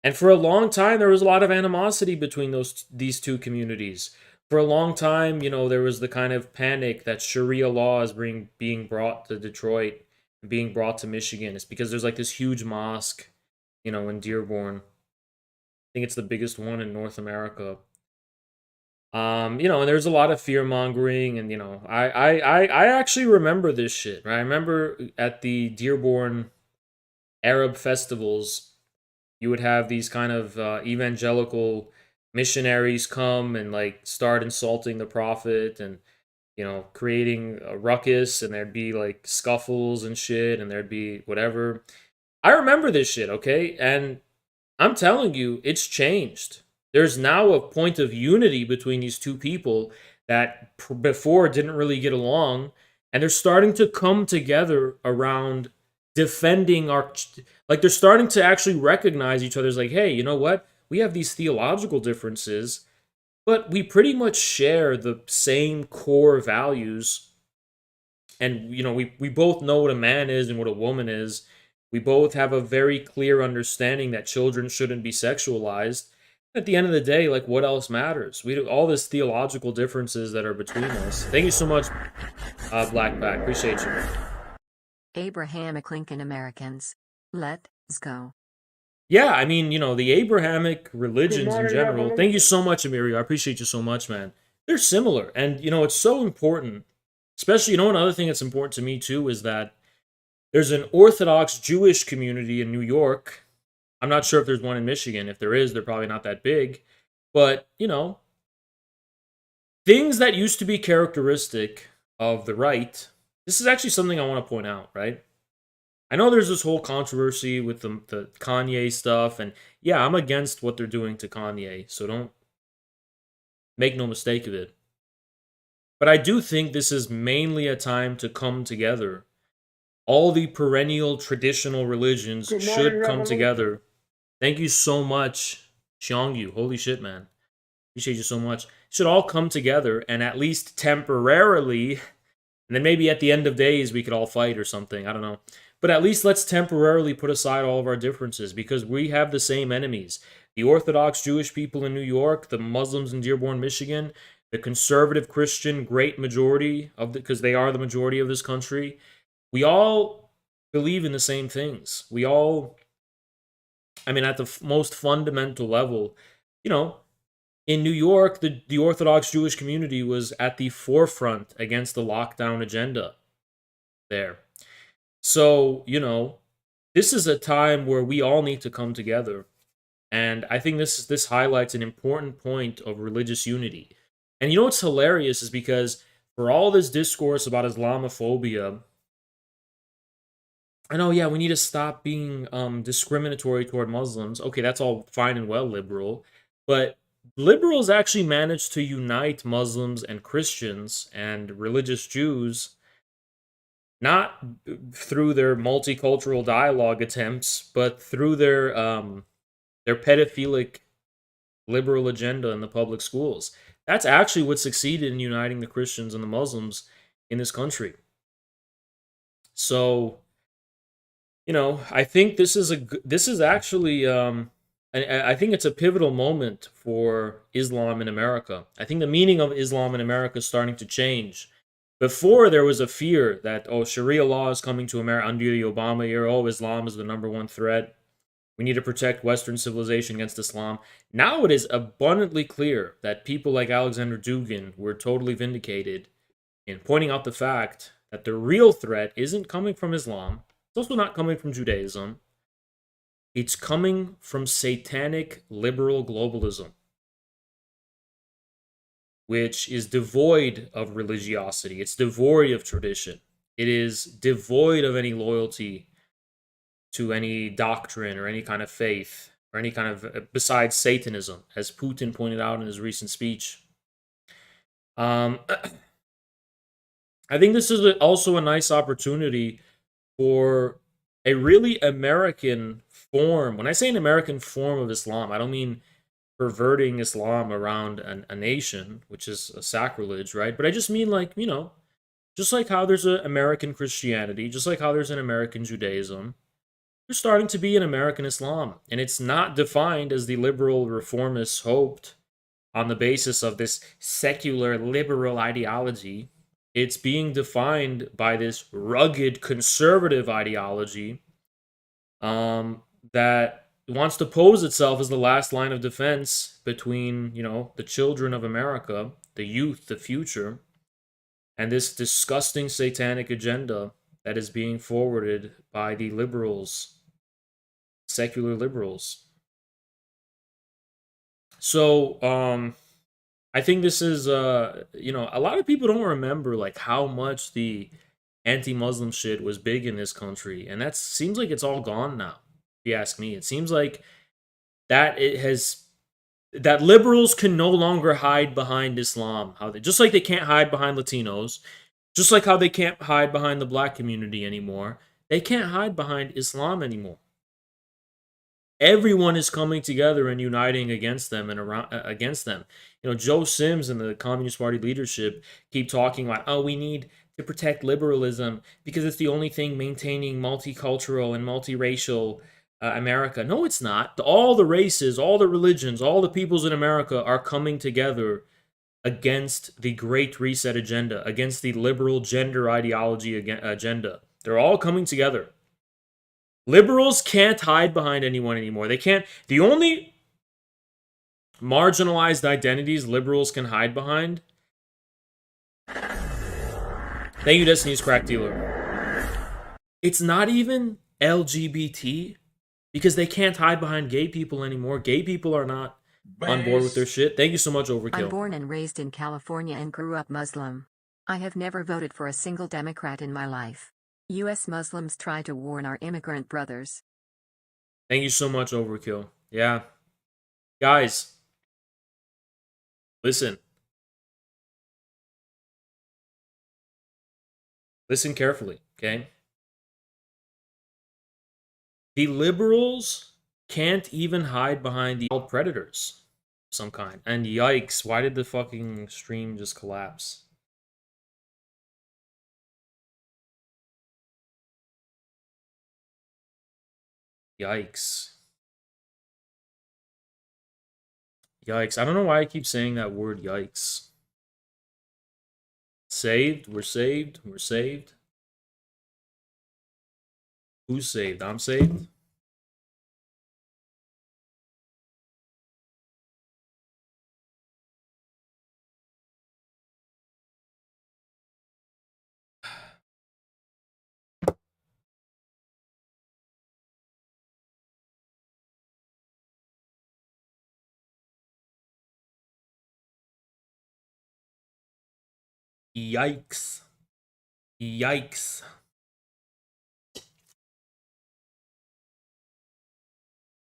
And for a long time, there was a lot of animosity between these two communities. For a long time, there was the kind of panic that Sharia law is being brought to Detroit, being brought to Michigan. It's because there's like this huge mosque, in Dearborn. I think it's the biggest one in North America. And there's a lot of fear mongering, and I actually remember this shit. Right? I remember at the Dearborn Arab festivals, you would have these kind of evangelical missionaries come and like start insulting the prophet and creating a ruckus, and there'd be like scuffles and shit, and there'd be whatever. I remember this shit, okay? And I'm telling you, it's changed. There's now a point of unity between these two people that before didn't really get along, and they're starting to come together around defending they're starting to actually recognize each other's like, hey, you know what? We have these theological differences, but we pretty much share the same core values. And, we both know what a man is and what a woman is. We both have a very clear understanding that children shouldn't be sexualized. At the end of the day, like, what else matters? We do all this theological differences that are between us. Thank you so much, Blackback. Appreciate you. Abrahamic Lincoln Americans. Let's go. Yeah, I mean, the Abrahamic religions in general. Thank you so much, Amirio. I appreciate you so much, man. They're similar. And, it's so important. Especially, another thing that's important to me, too, is that there's an Orthodox Jewish community in New York. I'm not sure if there's one in Michigan. If there is, they're probably not that big. But, things that used to be characteristic of the right, this is actually something I want to point out, right? I know there's this whole controversy with the Kanye stuff, and yeah, I'm against what they're doing to Kanye, so don't make no mistake of it. But I do think this is mainly a time to come together. All the perennial traditional religions should come together. Thank you so much, Xiongyu. Holy shit, man. Appreciate you so much. Should all come together and at least temporarily, and then maybe at the end of days we could all fight or something. I don't know. But at least let's temporarily put aside all of our differences because we have the same enemies. The Orthodox Jewish people in New York, the Muslims in Dearborn, Michigan, the conservative Christian great majority of because they are the majority of this country. We all believe in the same things. We all, I mean, at the most fundamental level, you know, in New York, the Orthodox Jewish community was at the forefront against the lockdown agenda there. So, you know, this is a time where we all need to come together. And I think this highlights an important point of religious unity. And you know what's hilarious is because for all this discourse about Islamophobia, I know, yeah, we need to stop being discriminatory toward Muslims. Okay, that's all fine and well, liberal. But liberals actually managed to unite Muslims and Christians and religious Jews, not through their multicultural dialogue attempts, but through their pedophilic liberal agenda in the public schools. That's actually what succeeded in uniting the Christians and the Muslims in this country. So, you know, I think this is actually I think it's a pivotal moment for Islam in America. I think the meaning of Islam in America is starting to change. Before there was a fear that Sharia law is coming to America under the Obama era. Islam is the number one threat. We need to protect Western civilization against Islam. Now it is abundantly clear that people like Alexander Dugin were totally vindicated in pointing out the fact that the real threat isn't coming from Islam. It's also not coming from Judaism. It's coming from satanic liberal globalism, which is devoid of religiosity. It's devoid of tradition. It is devoid of any loyalty to any doctrine or any kind of faith or any kind of besides Satanism, as Putin pointed out in his recent speech. I think this is also a nice opportunity for a really American form. When I say an American form of Islam, I don't mean perverting Islam around a nation, which is a sacrilege, right? But I just mean like, you know, just like how there's an American Christianity, just like how there's an American Judaism, there's starting to be an American Islam. And it's not defined as the liberal reformists hoped on the basis of this secular liberal ideology. It's being defined by this rugged conservative ideology that wants to pose itself as the last line of defense between, you know, the children of America, the youth, the future, and this disgusting satanic agenda that is being forwarded by the liberals, secular liberals. So, I think this is, you know, a lot of people don't remember like how much the anti-Muslim shit was big in this country, and that seems like it's all gone now. If you ask me, it seems like that that liberals can no longer hide behind Islam. Just like they can't hide behind Latinos, just like how they can't hide behind the black community anymore, they can't hide behind Islam anymore. Everyone is coming together and uniting against them and against them. You know, Joe Sims and the Communist Party leadership keep talking about, oh, we need to protect liberalism because it's the only thing maintaining multicultural and multiracial America. No, it's not. All the races, all the religions, all the peoples in America are coming together against the Great Reset agenda, against the liberal gender ideology agenda. They're all coming together. Liberals can't hide behind anyone anymore. They can't. The only marginalized identities liberals can hide behind. Thank you, Destiny's Crack Dealer. It's not even LGBT because they can't hide behind gay people anymore. Gay people are not on board with their shit. Thank you so much, Overkill. I'm born and raised in California and grew up Muslim. I have never voted for a single Democrat in my life. U.S. Muslims try to warn our immigrant brothers. Thank you so much, Overkill. Yeah. Guys, listen. Listen carefully, okay? The liberals can't even hide behind the predators of some kind. And yikes, why did the fucking stream just collapse? Yikes. Yikes. I don't know why I keep saying that word, yikes. Saved? We're saved? We're saved? Who's saved? I'm saved? Yikes. Yikes.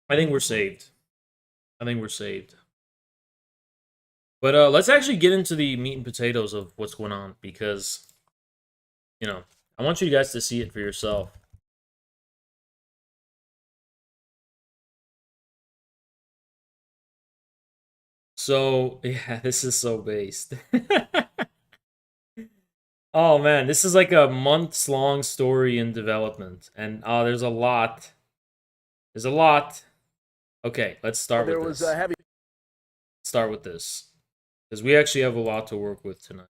I think we're saved. I think we're saved. But let's actually get into the meat and potatoes of what's going on, because, you know, I want you guys to see it for yourself. So, yeah, this is so based. Oh man, this is like a months-long story in development, and there's a lot. There's a lot. Okay, let's start with this. Start with this, because we actually have a lot to work with tonight.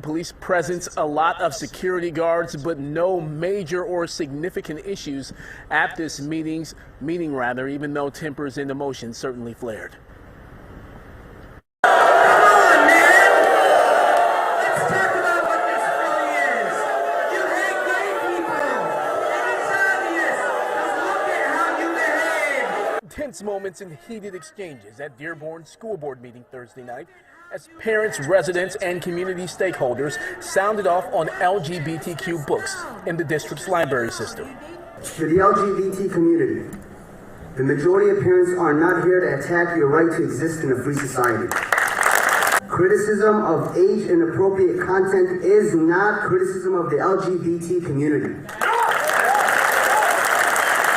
Police presence, a lot of security guards, but no major or significant issues at this meeting, even though tempers and emotions certainly flared. Tense moments and heated exchanges at Dearborn School Board meeting Thursday night as parents, residents, and community stakeholders sounded off on LGBTQ books in the district's library system. To the LGBT community, the majority of parents are not here to attack your right to exist in a free society. Criticism of age-inappropriate content is not criticism of the LGBT community.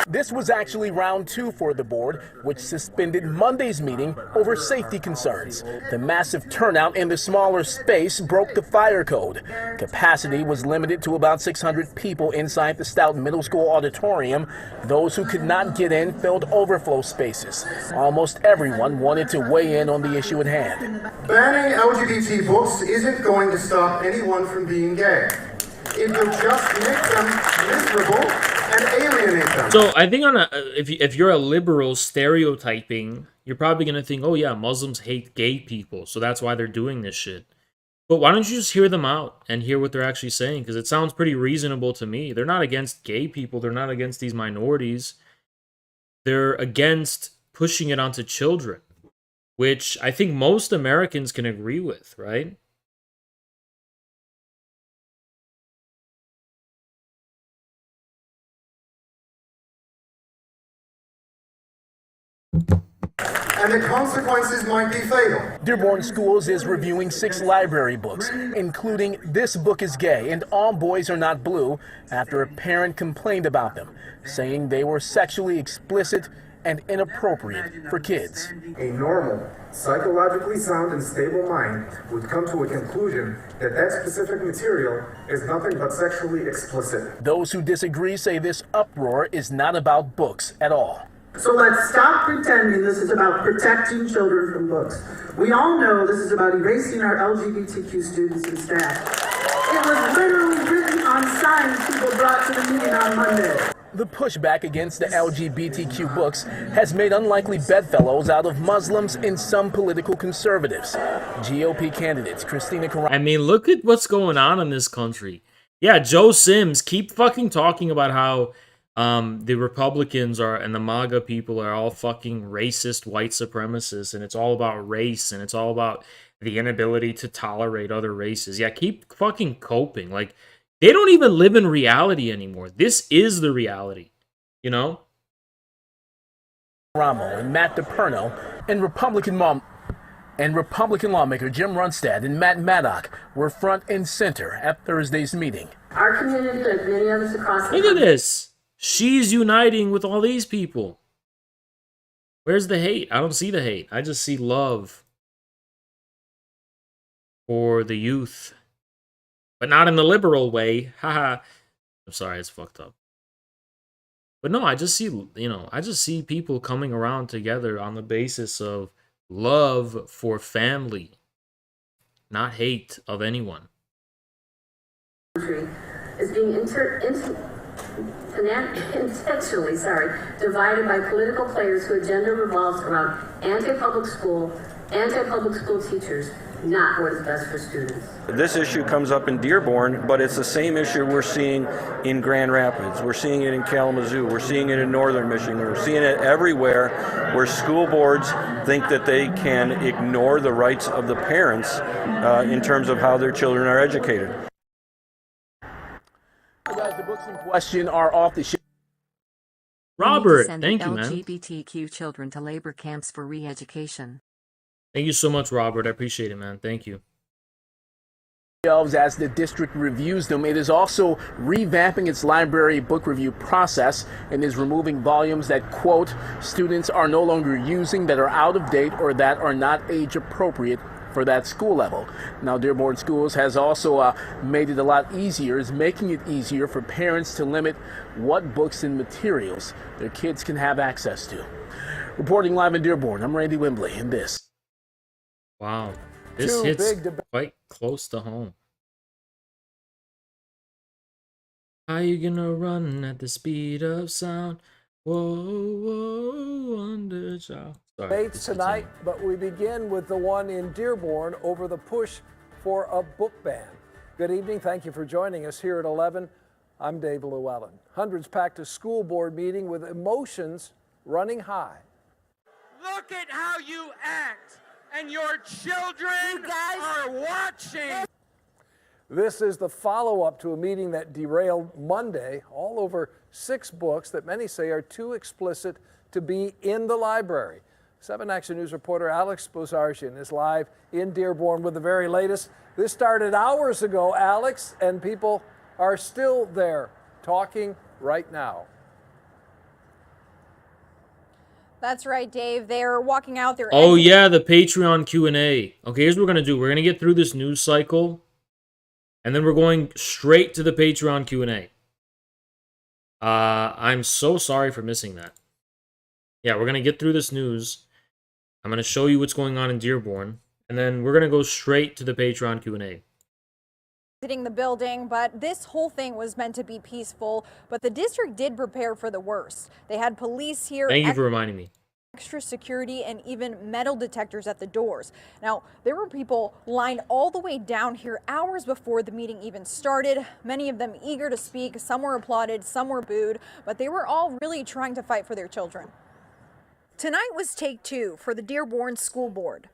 This was actually round 2 for the board, which suspended Monday's meeting over safety concerns. The massive turnout in the smaller space broke the fire code. Capacity was limited to about 600 people inside the Stout Middle School auditorium. Those who could not get in filled overflow spaces. Almost everyone wanted to weigh in on the issue at hand. Banning LGBT books isn't going to stop anyone from being gay. It will just make them miserable and alienate them. So I think if you're a liberal stereotyping, you're probably gonna think, oh yeah, Muslims hate gay people, so that's why they're doing this shit. But why don't you just hear them out and hear what they're actually saying? Because it sounds pretty reasonable to me. They're not against gay people. They're not against these minorities. They're against pushing it onto children, which I think most Americans can agree with, right? And the consequences might be fatal. Dearborn Schools is reviewing 6 library books, including This Book is Gay and All Boys Are Not Blue, after a parent complained about them, saying they were sexually explicit and inappropriate for kids. A normal, psychologically sound and stable mind would come to a conclusion that that specific material is nothing but sexually explicit. Those who disagree say this uproar is not about books at all. So let's stop pretending this is about protecting children from books. We all know this is about erasing our LGBTQ students and staff. It was literally written on signs people brought to the meeting on Monday. The pushback against the LGBTQ books has made unlikely bedfellows out of Muslims and some political conservatives. GOP candidates Christina I mean, look at what's going on in this country. Yeah, Joe Sims, keep fucking talking about how the Republicans are and the MAGA people are all fucking racist white supremacists, and it's all about race, and it's all about the inability to tolerate other races. Yeah, keep fucking coping. Like, they don't even live in reality anymore. This is the reality, you know? Ramo and Matt DePerno and Republican lawmaker Jim Runstad and Matt Maddock were front and center at Thursday's meeting. Our community, like many others across the Look at this. She's uniting with all these people. Where's the hate? I don't see the hate. I just see love for the youth. But not in the liberal way. Haha. I'm sorry, it's fucked up. But no, I just see, you know, I just see people coming around together on the basis of love for family, not hate of anyone. Is being intentionally, divided by political players whose agenda revolves around anti-public school teachers, not what is best for students. This issue comes up in Dearborn, but it's the same issue we're seeing in Grand Rapids. We're seeing it in Kalamazoo. We're seeing it in Northern Michigan. We're seeing it everywhere where school boards think that they can ignore the rights of the parents in terms of how their children are educated. Guys, the books in question are off the shelf. Robert, thank you, man. LGBTQ children to labor camps for re-education. Thank you so much, Robert. I appreciate it, man. Thank you. As the district reviews them, it is also revamping its library book review process and is removing volumes that, quote, students are no longer using, that are out of date, or that are not age appropriate for that school level. Now, Dearborn Schools has also made it a lot easier, is making it easier for parents to limit what books and materials their kids can have access to. Reporting live in Dearborn, I'm Randy Wembley, and this. Wow, this hits quite close to home. How you gonna run at the speed of sound? Whoa, whoa, underchild. Debates tonight, but we begin with the one in Dearborn over the push for a book ban. Good evening. Thank you for joining us here at 11. I'm Dave Llewellyn. Hundreds packed a school board meeting with emotions running high. Look at how you act, and your children are watching. This is the follow-up to a meeting that derailed Monday, all over 6 books that many say are too explicit to be in the library. 7 Action News reporter Alex Bozarjian is live in Dearborn with the very latest. This started hours ago, Alex, and people are still there talking right now. That's right, Dave. They're walking out there. Oh, yeah, the Patreon Q&A. Okay, here's what we're going to do. We're going to get through this news cycle, and then we're going straight to the Patreon Q&A. I'm so sorry for missing that. Yeah, we're going to get through this news. I'm going to show you what's going on in Dearborn, and then we're going to go straight to the Patreon Q&A. The building, but this whole thing was meant to be peaceful, but the district did prepare for the worst. They had police here. Thank you for reminding me. Extra security and even metal detectors at the doors. Now, there were people lined all the way down here hours before the meeting even started, many of them eager to speak. Some were applauded, some were booed, but they were all really trying to fight for their children. Tonight was take 2 for the Dearborn School Board.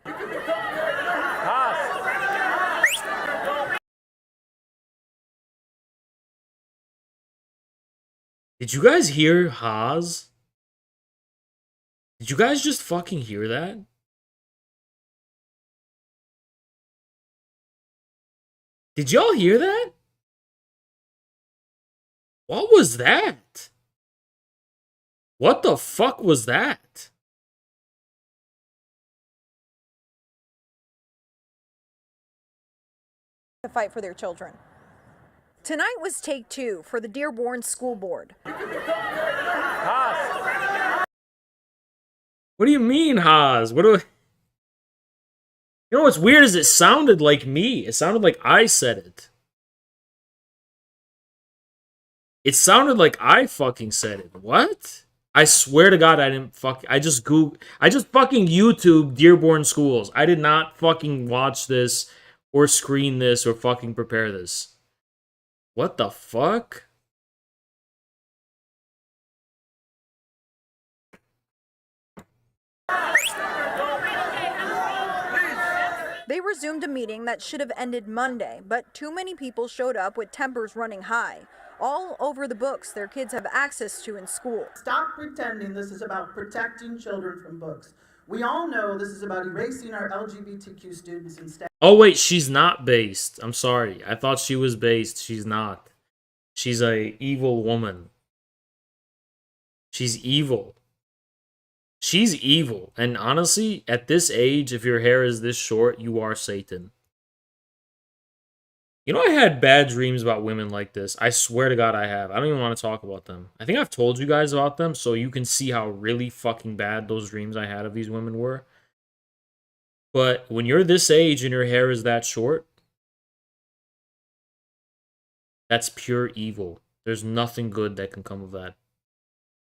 Did you guys hear Haas? Did you guys just fucking hear that? Did y'all hear that? What was that? What the fuck was that? To fight for their children. Tonight was take 2 for the Dearborn School Board. What do you mean, Haas? What do I... You know what's weird is it sounded like me. It sounded like I said it. It sounded like I fucking said it. What? I swear to God, I didn't I just fucking YouTube Dearborn Schools. I did not fucking watch this or screen this or fucking prepare this. What the fuck? They resumed a meeting that should have ended Monday, but too many people showed up with tempers running high. All over the books their kids have access to in school. Stop pretending this is about protecting children from books. We all know this is about erasing our LGBTQ students instead. Oh wait, she's not based. I'm sorry. I thought she was based. She's not. She's a evil woman. She's evil. She's evil. And honestly, at this age, if your hair is this short, you are Satan. You know, I had bad dreams about women like this. I swear to God I have. I don't even want to talk about them. I think I've told you guys about them, so you can see how really fucking bad those dreams I had of these women were. But when you're this age and your hair is that short, that's pure evil. There's nothing good that can come of that.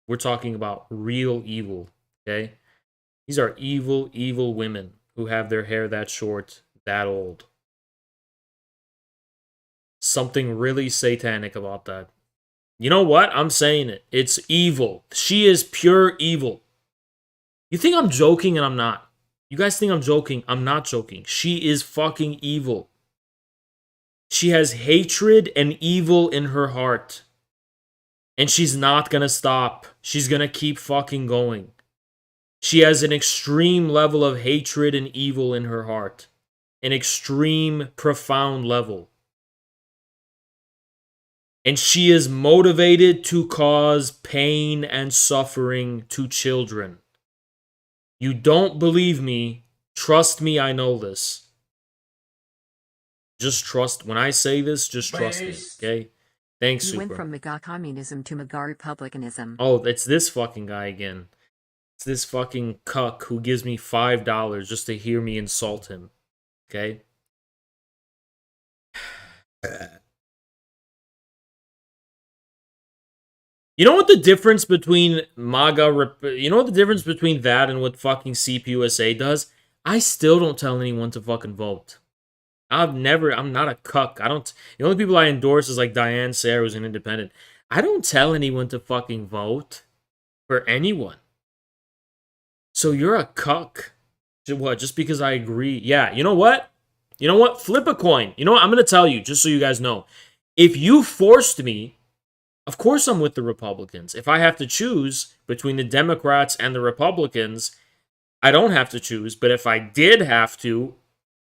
We're talking about real evil, okay? These are evil, evil women who have their hair that short, that old. Something really satanic about that. You know what? I'm saying it. It's evil. She is pure evil. You think I'm joking and I'm not. You guys think I'm joking. I'm not joking. She is fucking evil. She has hatred and evil in her heart. And she's not gonna stop. She's gonna keep fucking going. She has an extreme level of hatred and evil in her heart. An extreme, profound level. And she is motivated to cause pain and suffering to children. You don't believe me? Trust me, I know this. Just trust. When I say this, just trust me, okay? Thanks, You Super. went from MAGA communism to MAGA republicanism. Oh, it's this fucking guy again. It's this fucking cuck who gives me $5 just to hear me insult him. Okay? You know what the difference between you know what the difference between that and what fucking CPUSA does? I still don't tell anyone to fucking vote. I'm not a cuck. The only people I endorse is like Diane Sayre, who's an independent. I don't tell anyone to fucking vote for anyone. So you're a cuck. What, just because I agree? Yeah, you know what? You know what? Flip a coin. You know what? I'm going to tell you, just so you guys know. If you forced me, of course I'm with the Republicans. If I have to choose between the Democrats and the Republicans, I don't have to choose. But if I did have to,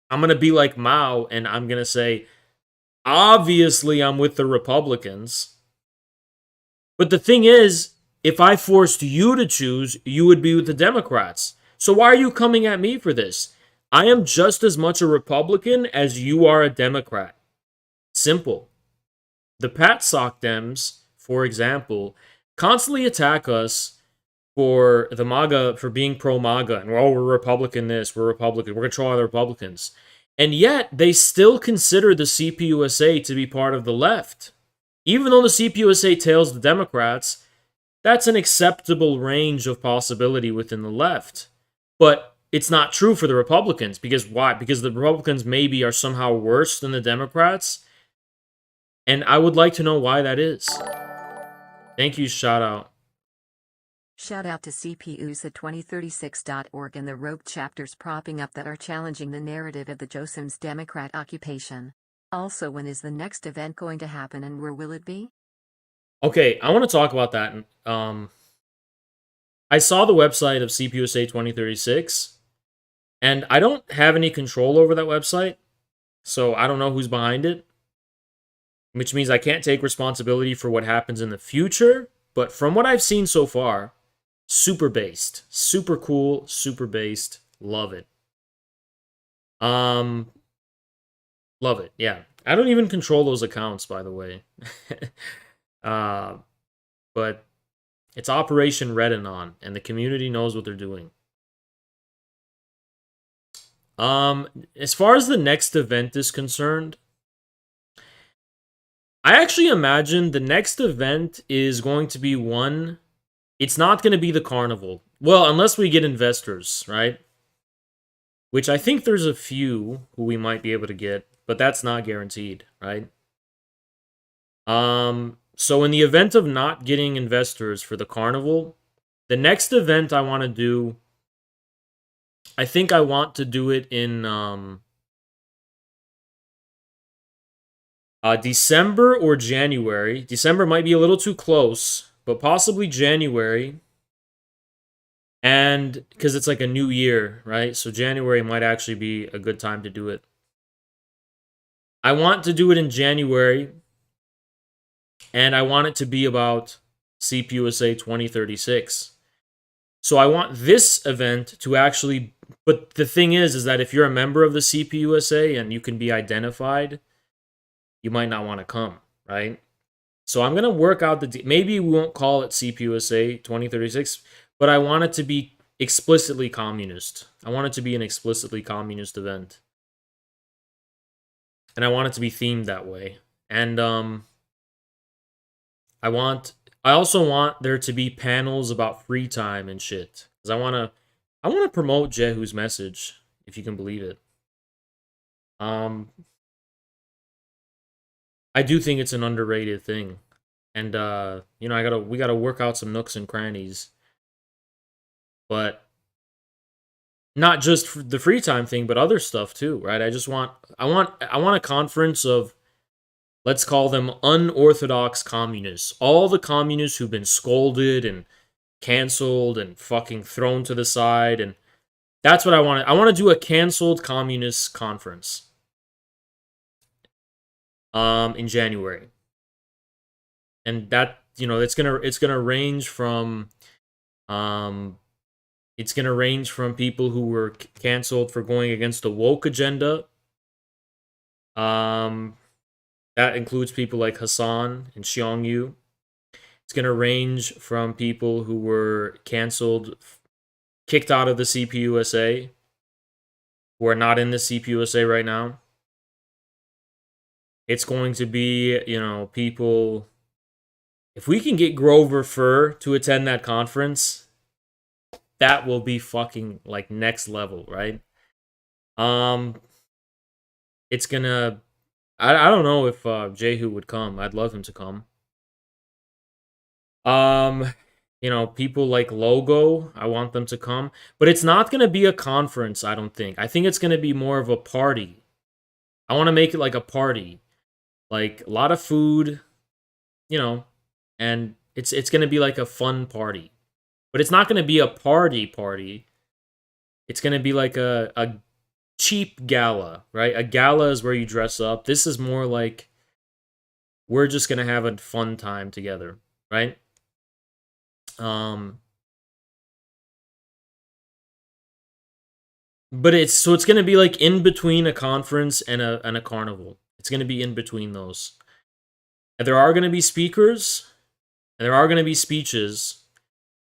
I'm going to be like Mao, and I'm going to say, obviously I'm with the Republicans. But the thing is, if I forced you to choose, you would be with the Democrats. So why are you coming at me for this? I am just as much a Republican as you are a Democrat. Simple. The Pat Sock Dems, for example, constantly attack us for the MAGA, for being pro-MAGA, and we're Republican this, we're Republican, we're going to troll other Republicans. And yet, they still consider the CPUSA to be part of the left. Even though the CPUSA tails the Democrats, that's an acceptable range of possibility within the left. But it's not true for the Republicans. Because why? Because the Republicans maybe are somehow worse than the Democrats. And I would like to know why that is. Thank you, shout out. Shout out to CPUSA2036.org and the rogue chapters propping up that are challenging the narrative of the Joseph's Democrat occupation. Also, when is the next event going to happen and where will it be? Okay, I want to talk about that. I saw the website of CPUSA 2036, and I don't have any control over that website, so I don't know who's behind it, which means I can't take responsibility for what happens in the future, but from what I've seen so far, super based, super cool, super based, love it. Love it, yeah. I don't even control those accounts, by the way. But it's Operation Redenon, and the community knows what they're doing. As far as the next event is concerned, I actually imagine the next event is going to be one. It's not going to be the carnival. Well, unless we get investors, right? Which I think there's a few who we might be able to get, but that's not guaranteed, right? So in the event of not getting investors for the carnival, the next event I want to do, I think I want to do it in December or January. December might be a little too close, but possibly January. And because it's like a new year, right? So January might actually be a good time to do it. I want to do it in January, and I want it to be about CPUSA 2036. So I want this event to actually, but the thing is that if you're a member of the CPUSA and you can be identified, you might not want to come, right? So I'm going to work out maybe we won't call it CPUSA 2036, but I want it to be explicitly communist. I want it to be an explicitly communist event. And I want it to be themed that way. And I also want there to be panels about free time and shit. Because I want to promote Jehu's message, if you can believe it. I do think it's an underrated thing. And you know, we gotta work out some nooks and crannies. But not just the free time thing, but other stuff too, right? I want a conference of, let's call them unorthodox communists. All the communists who've been scolded and canceled and fucking thrown to the side. And that's what I want. I want to do a canceled communist conference in January. And that, you know, it's gonna range from people who were canceled for going against the woke agenda. That includes people like Hassan and Xiongyu. It's going to range from people who were canceled, kicked out of the CPUSA, who are not in the CPUSA right now. It's going to be, you know, people... If we can get Grover Furr to attend that conference, that will be fucking, like, next level, right? It's gonna... I don't know if Jehu would come. I'd love him to come. You know, people like Logo, I want them to come. But it's not going to be a conference, I don't think. I think it's going to be more of a party. I want to make it like a party. Like, a lot of food, you know, and it's going to be like a fun party. But it's not going to be a party. It's going to be like a cheap gala, right? A gala is where you dress up. This is more like we're just going to have a fun time together, right? But it's going to be like in between a conference and a carnival. It's going to be in between those. And there are going to be speakers, and there are going to be speeches,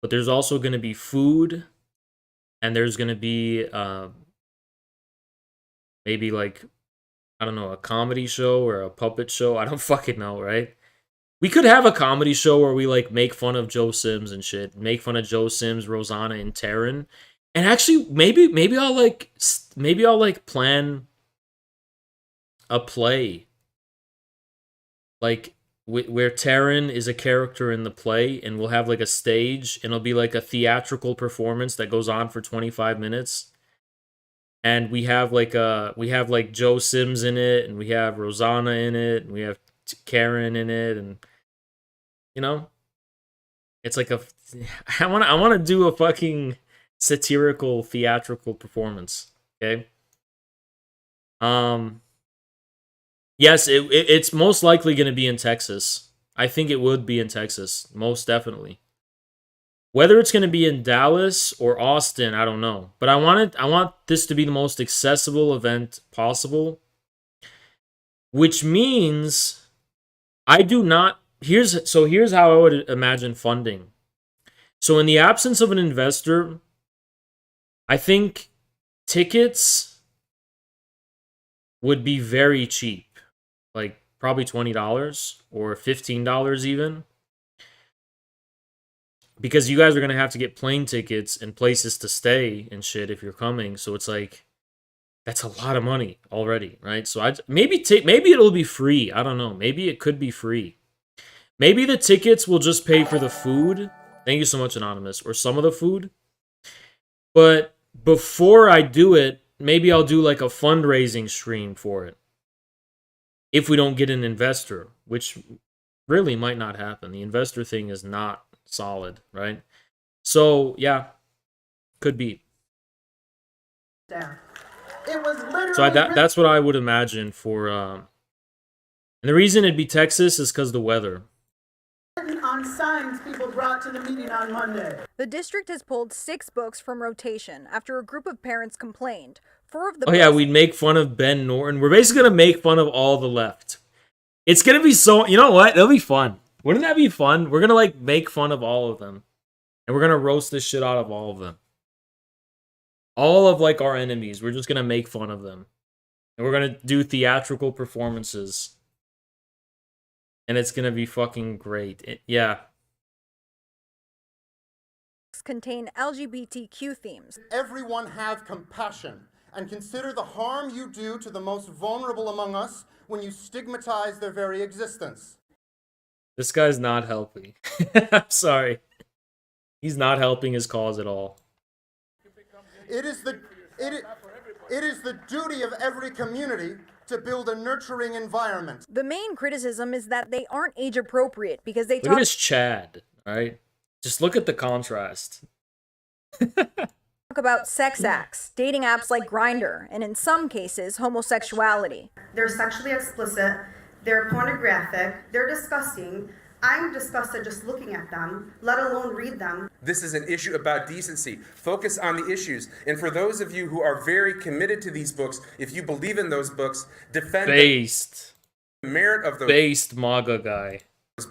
but there's also going to be food, and there's going to be maybe like, I don't know, a comedy show or a puppet show. I don't fucking know, right? We could have a comedy show where we like make fun of Joe Sims and shit. Make fun of Joe Sims, Rosanna, and Taryn. And actually, maybe I'll plan a play. Like where Taryn is a character in the play, and we'll have like a stage, and it'll be like a theatrical performance that goes on for 25 minutes. And we have like Joe Sims in it, and we have Rosanna in it, and we have Karen in it, and you know, it's like I want to do a fucking satirical theatrical performance. Okay. Yes, it's most likely going to be in Texas. I think it would be in Texas, most definitely. Whether it's going to be in Dallas or Austin, I don't know. But I want this to be the most accessible event possible. Which means I do not... Here's how I would imagine funding. So in the absence of an investor, I think tickets would be very cheap. Like probably $20 or $15 even. Because you guys are going to have to get plane tickets and places to stay and shit if you're coming. So it's like, that's a lot of money already, right? So maybe it'll be free. I don't know. Maybe it could be free. Maybe the tickets will just pay for the food. Thank you so much, Anonymous. Or some of the food. But before I do it, maybe I'll do like a fundraising stream for it. If we don't get an investor, which really might not happen. The investor thing is not solid, right? So, yeah, could be. It was literally So that's what I would imagine for... and the reason it'd be Texas is because the weather. written on signs people brought to the meeting on Monday. The district has pulled 6 books from rotation after a group of parents complained. 4 of the Oh yeah, we'd make fun of Ben Norton. We're basically going to make fun of all the left. It's going to be so... You know what? It'll be fun. Wouldn't that be fun? We're going to, like, make fun of all of them. And we're going to roast the shit out of all of them. All of, like, our enemies. We're just going to make fun of them. And we're going to do theatrical performances. And it's going to be fucking great. Yeah. Contain LGBTQ themes. Everyone have compassion and consider the harm you do to the most vulnerable among us when you stigmatize their very existence. This guy's not helping. I'm sorry. He's not helping his cause at all. It is the duty of every community to build a nurturing environment. The main criticism is that they aren't age appropriate because they Look at this Chad, right? Just look at the contrast. talk about sex acts, dating apps like Grindr, and in some cases, homosexuality. They're sexually explicit, they're pornographic, they're disgusting. I'm disgusted just looking at them, let alone read them. This is an issue about decency. Focus on the issues. And for those of you who are very committed to these books, if you believe in those books, defend Based. the merit of those Based MAGA guy.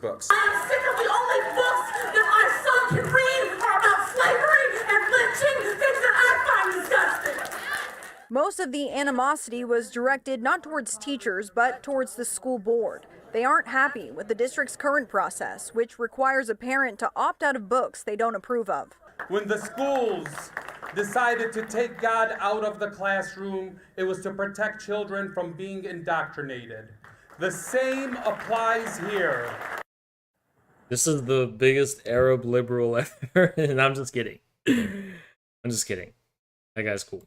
books. I'm sick of the only books that my son can read are about slavery and lynching, things that I find disgusting. Most of the animosity was directed not towards teachers, but towards the school board. They aren't happy with the district's current process, which requires a parent to opt out of books they don't approve of. When the schools decided to take God out of the classroom, it was to protect children from being indoctrinated. The same applies here. This is the biggest Arab liberal ever, and I'm just kidding. I'm just kidding. That guy's cool.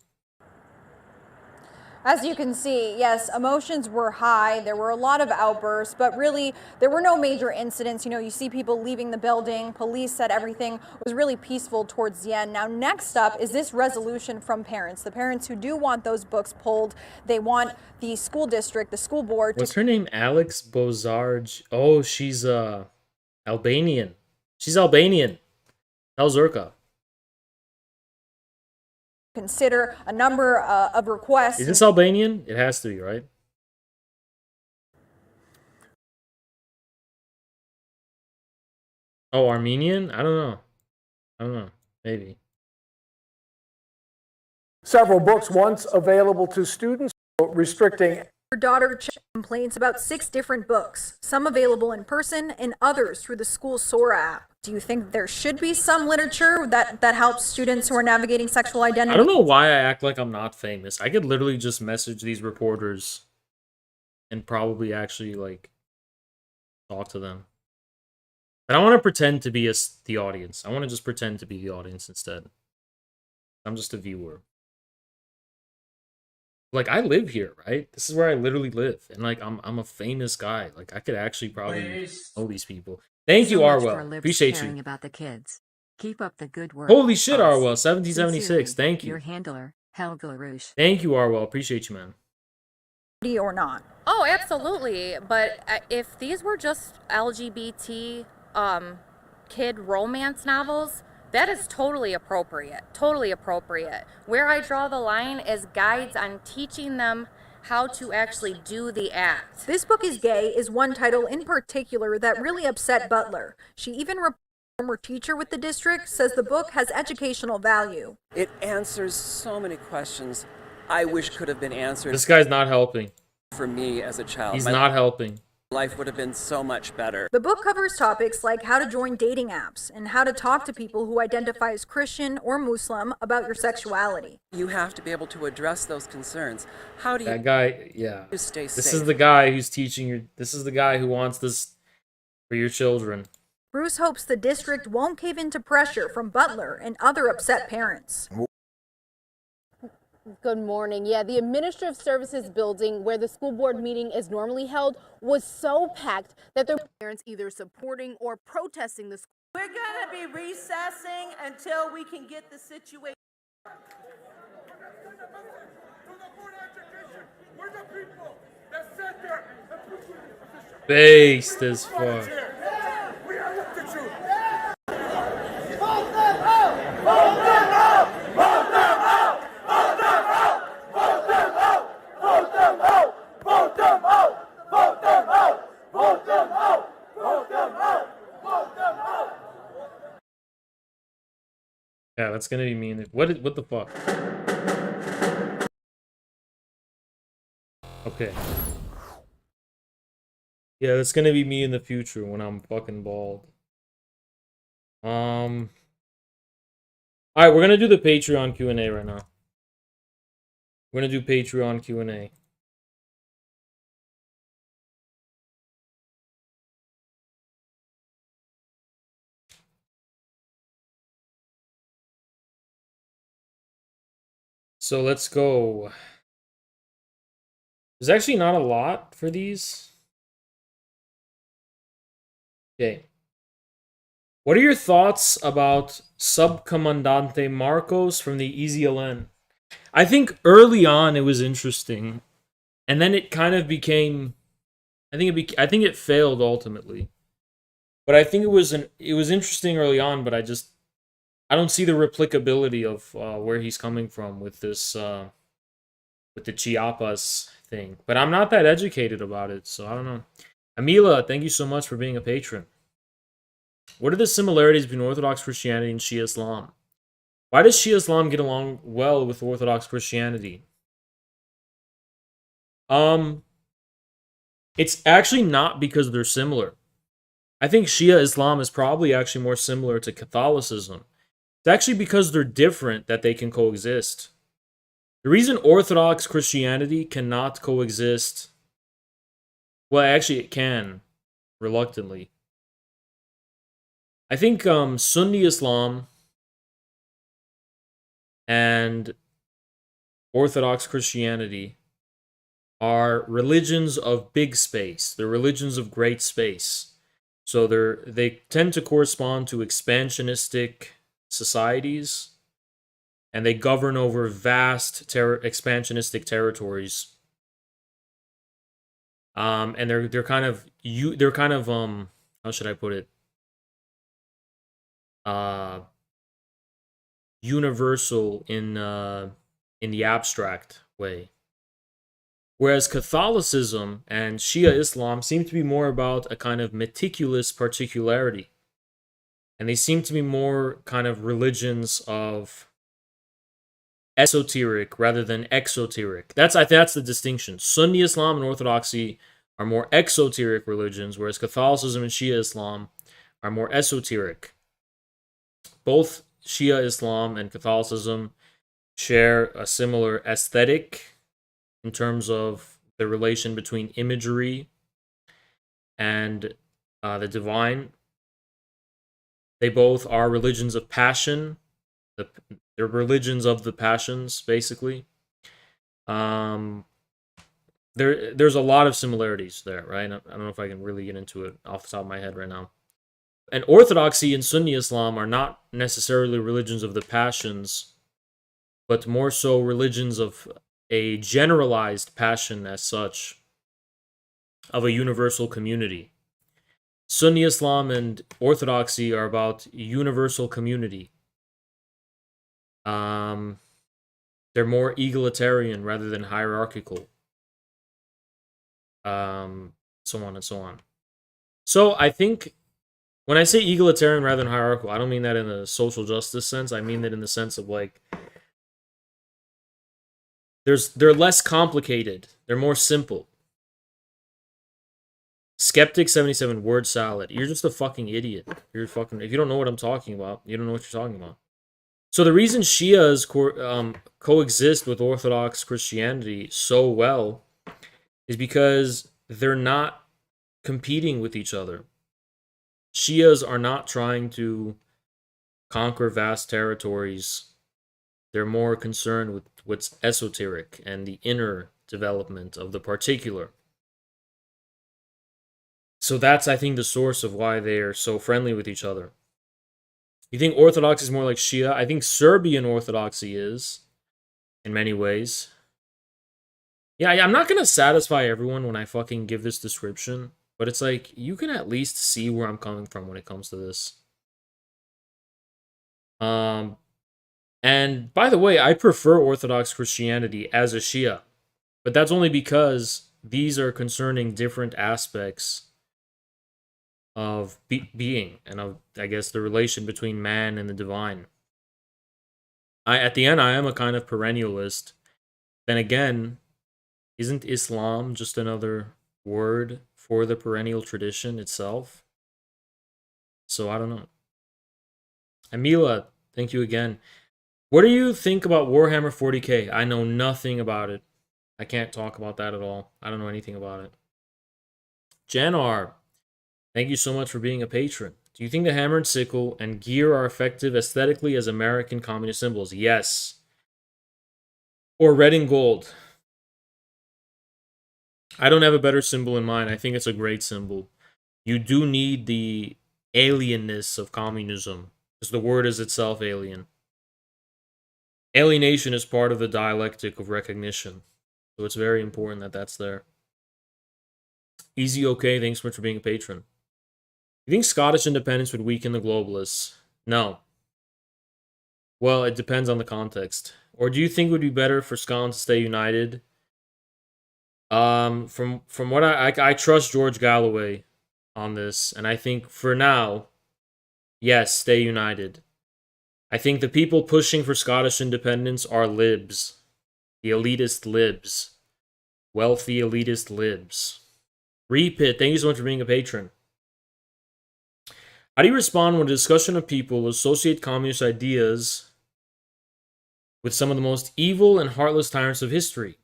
As you can see, yes, emotions were high. There were a lot of outbursts, but really there were no major incidents. You know, you see people leaving the building. Police said everything was really peaceful towards the end. Now, next up is this resolution from parents. The parents who do want those books pulled, they want the school district, the school board. What's her name? Alex Bozarj. Oh, she's Albanian. She's Albanian. Tell Zurka. Consider a number of requests. Is this Albanian? It has to be, right? Oh, Armenian? I don't know. Maybe. Several books once available to students, restricting. Her daughter complains about 6 different books, some available in person and others through the school Sora app. Do you think there should be some literature that helps students who are navigating sexual identity? I don't know why I act like I'm not famous. I could literally just message these reporters and probably actually, like, talk to them. But I want to pretend to be the audience. I want to just pretend to be the audience instead. I'm just a viewer. Like, I live here, right? This is where I literally live. And, like, I'm a famous guy. Like, I could actually probably know these people. Thank you, Arwell. Appreciate you. About the kids. Keep up the good work. Holy shit, Arwell. 1776. Thank you. Your handler, Helga LaRouche. Thank you, Arwell. Appreciate you, man. Or not. Oh, absolutely. But if these were just LGBT kid romance novels, that is totally appropriate. Totally appropriate. Where I draw the line is guides on teaching them how to actually do the act. This Book is Gay is one title in particular that really upset Butler. She even reported a former teacher with the district says the book has educational value. It answers so many questions I wish could have been answered. This guy's not helping. For me as a child. He's not helping. life would have been so much better. The book covers topics like how to join dating apps and how to talk to people who identify as Christian or Muslim about your sexuality. You have to be able to address those concerns. How do you That guy, yeah. stay safe? This is the guy who's teaching you. This is the guy who wants this for your children. Bruce hopes the district won't cave into pressure from Butler and other upset parents. Good morning. Yeah, the Administrative Services building where the school board meeting is normally held was so packed that there were parents either supporting or protesting the school. We're going to be recessing until we can get the situation. Based as fuck. Yeah, that's gonna be mean. What the fuck? Okay. Yeah, that's gonna be me in the future when I'm fucking bald. Alright, we're gonna do the Patreon Q&A right now. We're gonna do Patreon Q&A. So let's go. There's actually not a lot for these. Okay. What are your thoughts about Subcomandante Marcos from the EZLN? I think early on it was interesting, and then it kind of became. I think it failed ultimately, but I think it was interesting early on. But I don't see the replicability of where he's coming from with this with the Chiapas thing. But I'm not that educated about it, so I don't know. Amila, thank you so much for being a patron. What are the similarities between Orthodox Christianity and Shia Islam? Why does Shia Islam get along well with Orthodox Christianity? It's actually not because they're similar. I think Shia Islam is probably actually more similar to Catholicism. It's actually because they're different that they can coexist. The reason Orthodox Christianity cannot coexist, well, actually it can, reluctantly. I think Sunni Islam and Orthodox Christianity are religions of big space. They're religions of great space. So they tend to correspond to expansionistic societies, and they govern over vast expansionistic territories. And they're kind of how should I put it? Universal in the abstract way. Whereas Catholicism and Shia Islam seem to be more about a kind of meticulous particularity. And they seem to be more kind of religions of esoteric rather than exoteric. That's the distinction. Sunni Islam and Orthodoxy are more exoteric religions, whereas Catholicism and Shia Islam are more esoteric. Both Shia Islam and Catholicism share a similar aesthetic in terms of the relation between imagery and the divine. They both are religions of passion. They're religions of the passions, basically. There's a lot of similarities there, right? I don't know if I can really get into it off the top of my head right now. And Orthodoxy and Sunni Islam are not necessarily religions of the passions, but more so religions of a generalized passion as such, of a universal community. Sunni Islam and Orthodoxy are about universal community. They're more egalitarian rather than hierarchical. So on and so on. So I think when I say egalitarian rather than hierarchical, I don't mean that in a social justice sense. I mean that in the sense of like they're less complicated. They're more simple. Skeptic77, word salad. You're just a fucking idiot. You're fucking. If you don't know what I'm talking about, you don't know what you're talking about. So the reason Shias coexist with Orthodox Christianity so well is because they're not competing with each other. Shias are not trying to conquer vast territories. They're more concerned with what's esoteric and the inner development of the particular. So that's, I think, the source of why they are so friendly with each other. You think Orthodox is more like Shia? I think Serbian Orthodoxy is, in many ways. Yeah, I'm not going to satisfy everyone when I fucking give this description, but it's like, you can at least see where I'm coming from when it comes to this. And by the way, I prefer Orthodox Christianity as a Shia, but that's only because these are concerning different aspects of being and of, I guess, the relation between man and the divine. At the end, I am a kind of perennialist. Then again, isn't Islam just another word for the perennial tradition itself? So I don't know. Amila, thank you again. What do you think about Warhammer 40k? I know nothing about it. I can't talk about that at all. I don't know anything about it. Janar, thank you so much for being a patron. Do you think the hammer and sickle and gear are effective aesthetically as American communist symbols? Yes. Or red and gold. I don't have a better symbol in mind. I think it's a great symbol. You do need the alienness of communism, because the word is itself alien. Alienation is part of the dialectic of recognition. So it's very important that that's there. Easy okay, thanks so much for being a patron. You think Scottish independence would weaken the globalists? No. Well, it depends on the context. Or do you think it would be better for Scotland to stay united? From what I trust George Galloway on this, and I think for now, yes, stay united. I think the people pushing for Scottish independence are libs. The elitist libs. Wealthy elitist libs. Repit, thank you so much for being a patron. How do you respond when a discussion of people associate communist ideas with some of the most evil and heartless tyrants of history?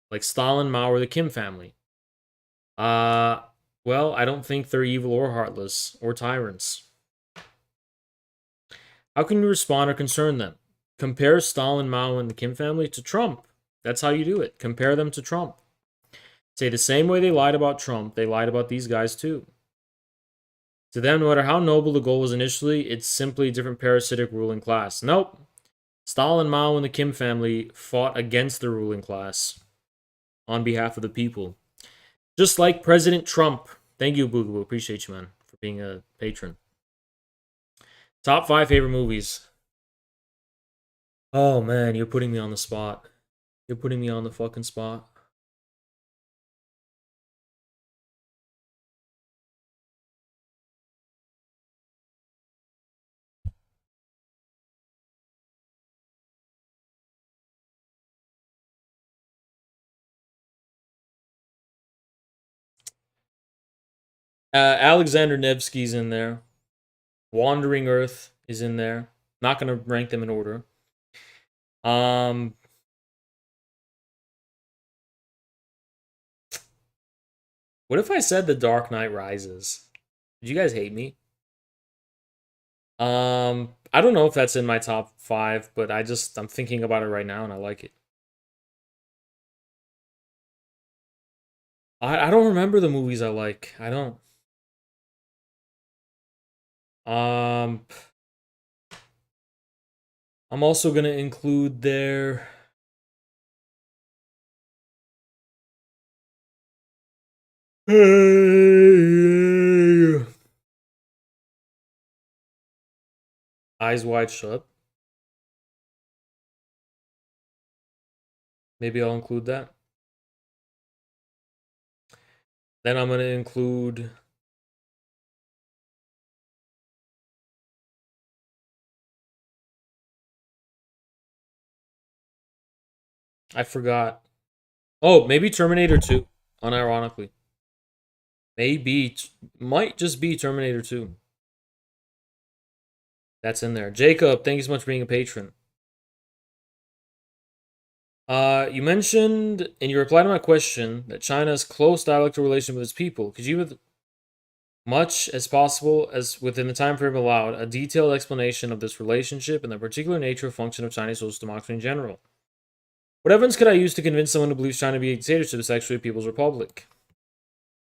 Like Stalin, Mao, or the Kim family? Well, I don't think they're evil or heartless or tyrants. How can you respond or concern them? Compare Stalin, Mao, and the Kim family to Trump. That's how you do it. Compare them to Trump. Say the same way they lied about Trump, they lied about these guys too. To them, no matter how noble the goal was initially, it's simply a different parasitic ruling class. Nope. Stalin, Mao, and the Kim family fought against the ruling class on behalf of the people. Just like President Trump. Thank you, Boogaloo. Appreciate you, man, for being a patron. Top 5 favorite movies. Oh, man, you're putting me on the spot. You're putting me on the fucking spot. Alexander Nevsky's in there. Wandering Earth is in there. Not going to rank them in order. What if I said The Dark Knight Rises? Did you guys hate me? I don't know if that's in my top 5, but I'm thinking about it right now and I like it. I don't remember the movies I like. I don't. I'm also gonna include their Eyes Wide Shut. Maybe I'll include that. Then I'm gonna include I forgot. Oh, maybe Terminator 2, unironically. Maybe, might just be Terminator 2. That's in there. Jacob, thank you so much for being a patron. You mentioned in your reply to my question that China has close dialectical relation with its people. Could you, with much as possible as within the time frame allowed, a detailed explanation of this relationship and the particular nature and function of Chinese social democracy in general? What evidence could I use to convince someone who believes China to be a dictatorship is actually a people's republic?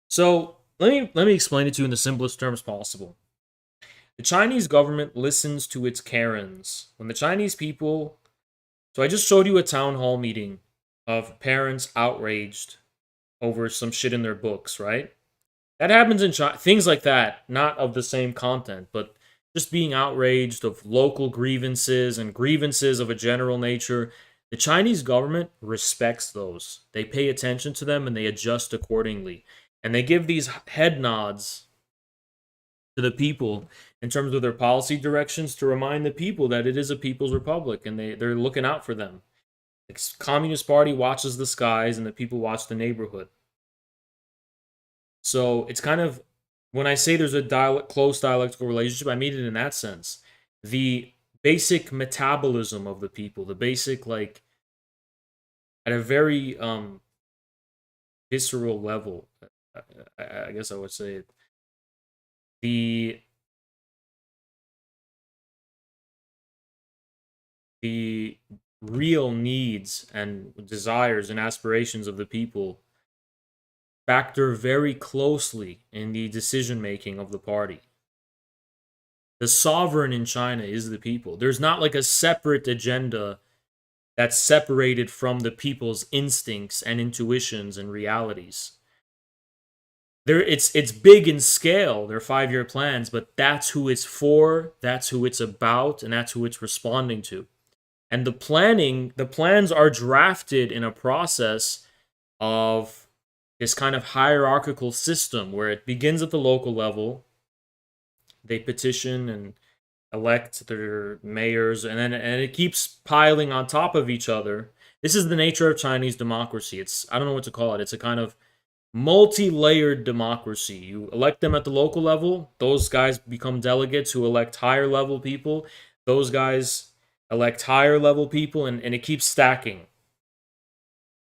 So let me explain it to you in the simplest terms possible. The Chinese government listens to its Karens. When the Chinese people... So I just showed you a town hall meeting of parents outraged over some shit in their books, right? That happens in China. Things like that, not of the same content, but just being outraged of local grievances and grievances of a general nature. The Chinese government respects those. They pay attention to them and they adjust accordingly. And they give these head nods to the people in terms of their policy directions to remind the people that it is a people's republic and they're looking out for them. The Communist Party watches the skies and the people watch the neighborhood. So it's kind of, when I say there's a close dialectical relationship, I mean it in that sense. The basic metabolism of the people, the basic, like, at a very visceral level, I guess I would say it. The real needs and desires and aspirations of the people factor very closely in the decision-making of the party. The sovereign in China is the people. There's not like a separate agenda that's separated from the people's instincts and intuitions and realities. It's big in scale, their 5-year plans, but that's who it's for, that's who it's about, and that's who it's responding to. And the plans are drafted in a process of this kind of hierarchical system where it begins at the local level. They petition and elect their mayors, and it keeps piling on top of each other. This is the nature of Chinese democracy. I don't know what to call it. It's a kind of multi-layered democracy. You elect them at the local level. Those guys become delegates who elect higher level people. Those guys elect higher level people, and it keeps stacking.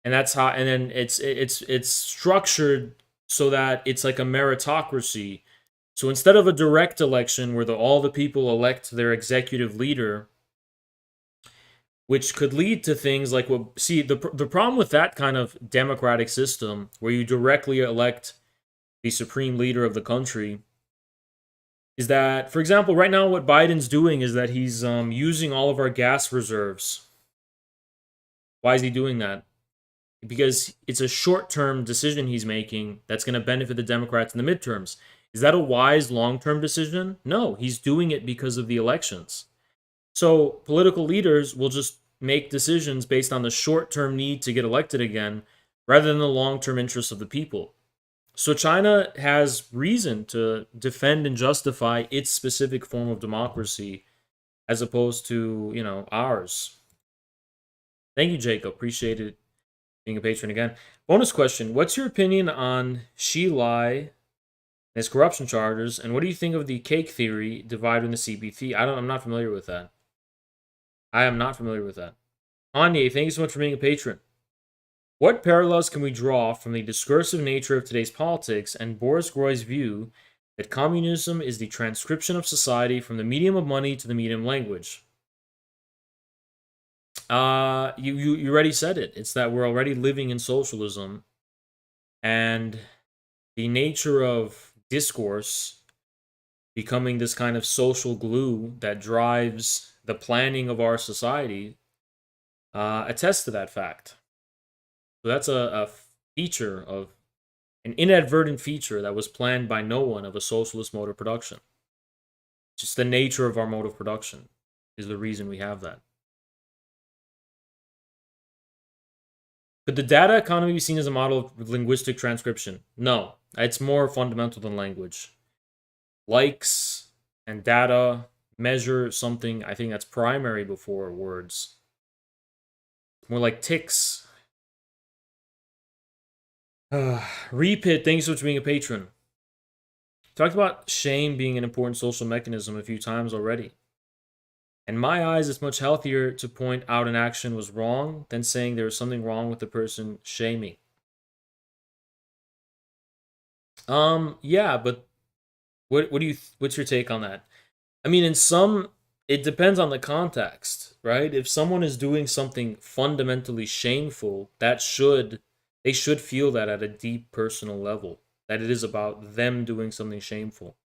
And that's how, and then it's structured so that it's like a meritocracy. So instead of a direct election where all the people elect their executive leader, which could lead to things like the problem with that kind of democratic system where you directly elect the supreme leader of the country is that, for example, right now what Biden's doing is that he's using all of our gas reserves. Why is he doing that? Because it's a short-term decision he's making that's going to benefit the Democrats in the midterms. Is that a wise long-term decision? No, he's doing it because of the elections. So political leaders will just make decisions based on the short-term need to get elected again, rather than the long-term interests of the people. So China has reason to defend and justify its specific form of democracy as opposed to, ours. Thank you, Jacob. Appreciate it being a patron again. Bonus question. What's your opinion on Xi Lai and his corruption charges, and what do you think of the cake theory dividing the CBT? I'm not familiar with that. I am not familiar with that. Anya, thank you so much for being a patron. What parallels can we draw from the discursive nature of today's politics and Boris Groy's view that communism is the transcription of society from the medium of money to the medium language? You already said it. It's that we're already living in socialism, and the nature of discourse becoming this kind of social glue that drives the planning of our society attests to that fact. So that's a feature of an inadvertent feature that was planned by no one of a socialist mode of production. Just the nature of our mode of production is the reason we have that. Could the data economy be seen as a model of linguistic transcription? No, it's more fundamental than language. Likes and data measure something, I think that's primary before words. More like ticks. Repit, thanks so much for being a patron. Talked about shame being an important social mechanism a few times already. In my eyes, it's much healthier to point out an action was wrong than saying there was something wrong with the person shaming. Yeah, but what's your take on that? I mean, it depends on the context, right? If someone is doing something fundamentally shameful, they should feel that at a deep personal level, that it is about them doing something shameful.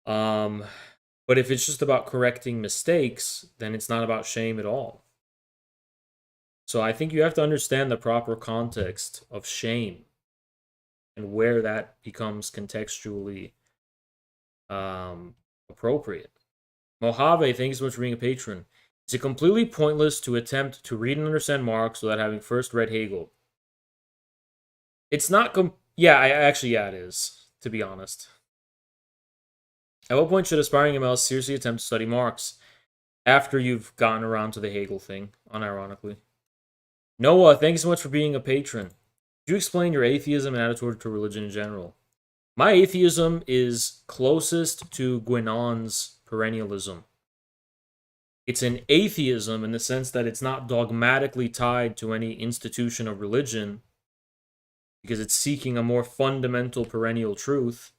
But if it's just about correcting mistakes, then it's not about shame at all. So I think you have to understand the proper context of shame and where that becomes contextually appropriate. Mojave, thank you so much for being a patron. Is it completely pointless to attempt to read and understand Marx without having first read Hegel? It's not yeah, it is, to be honest. At what point should aspiring MLs seriously attempt to study Marx? After you've gotten around to the Hegel thing, unironically. Noah, thank you so much for being a patron. Could you explain your atheism and attitude to religion in general? My atheism is closest to Guénon's perennialism. It's an atheism in the sense that it's not dogmatically tied to any institution of religion, because it's seeking a more fundamental perennial truth.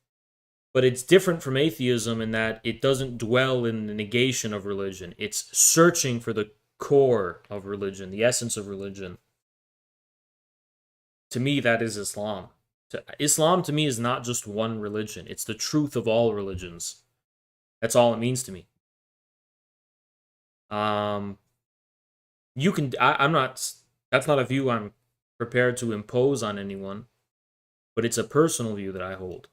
But it's different from atheism in that it doesn't dwell in the negation of religion. It's searching for the core of religion, the essence of religion. To me, that is Islam. Islam, to me, is not just one religion. It's the truth of all religions. That's all it means to me. That's not a view I'm prepared to impose on anyone, but it's a personal view that I hold.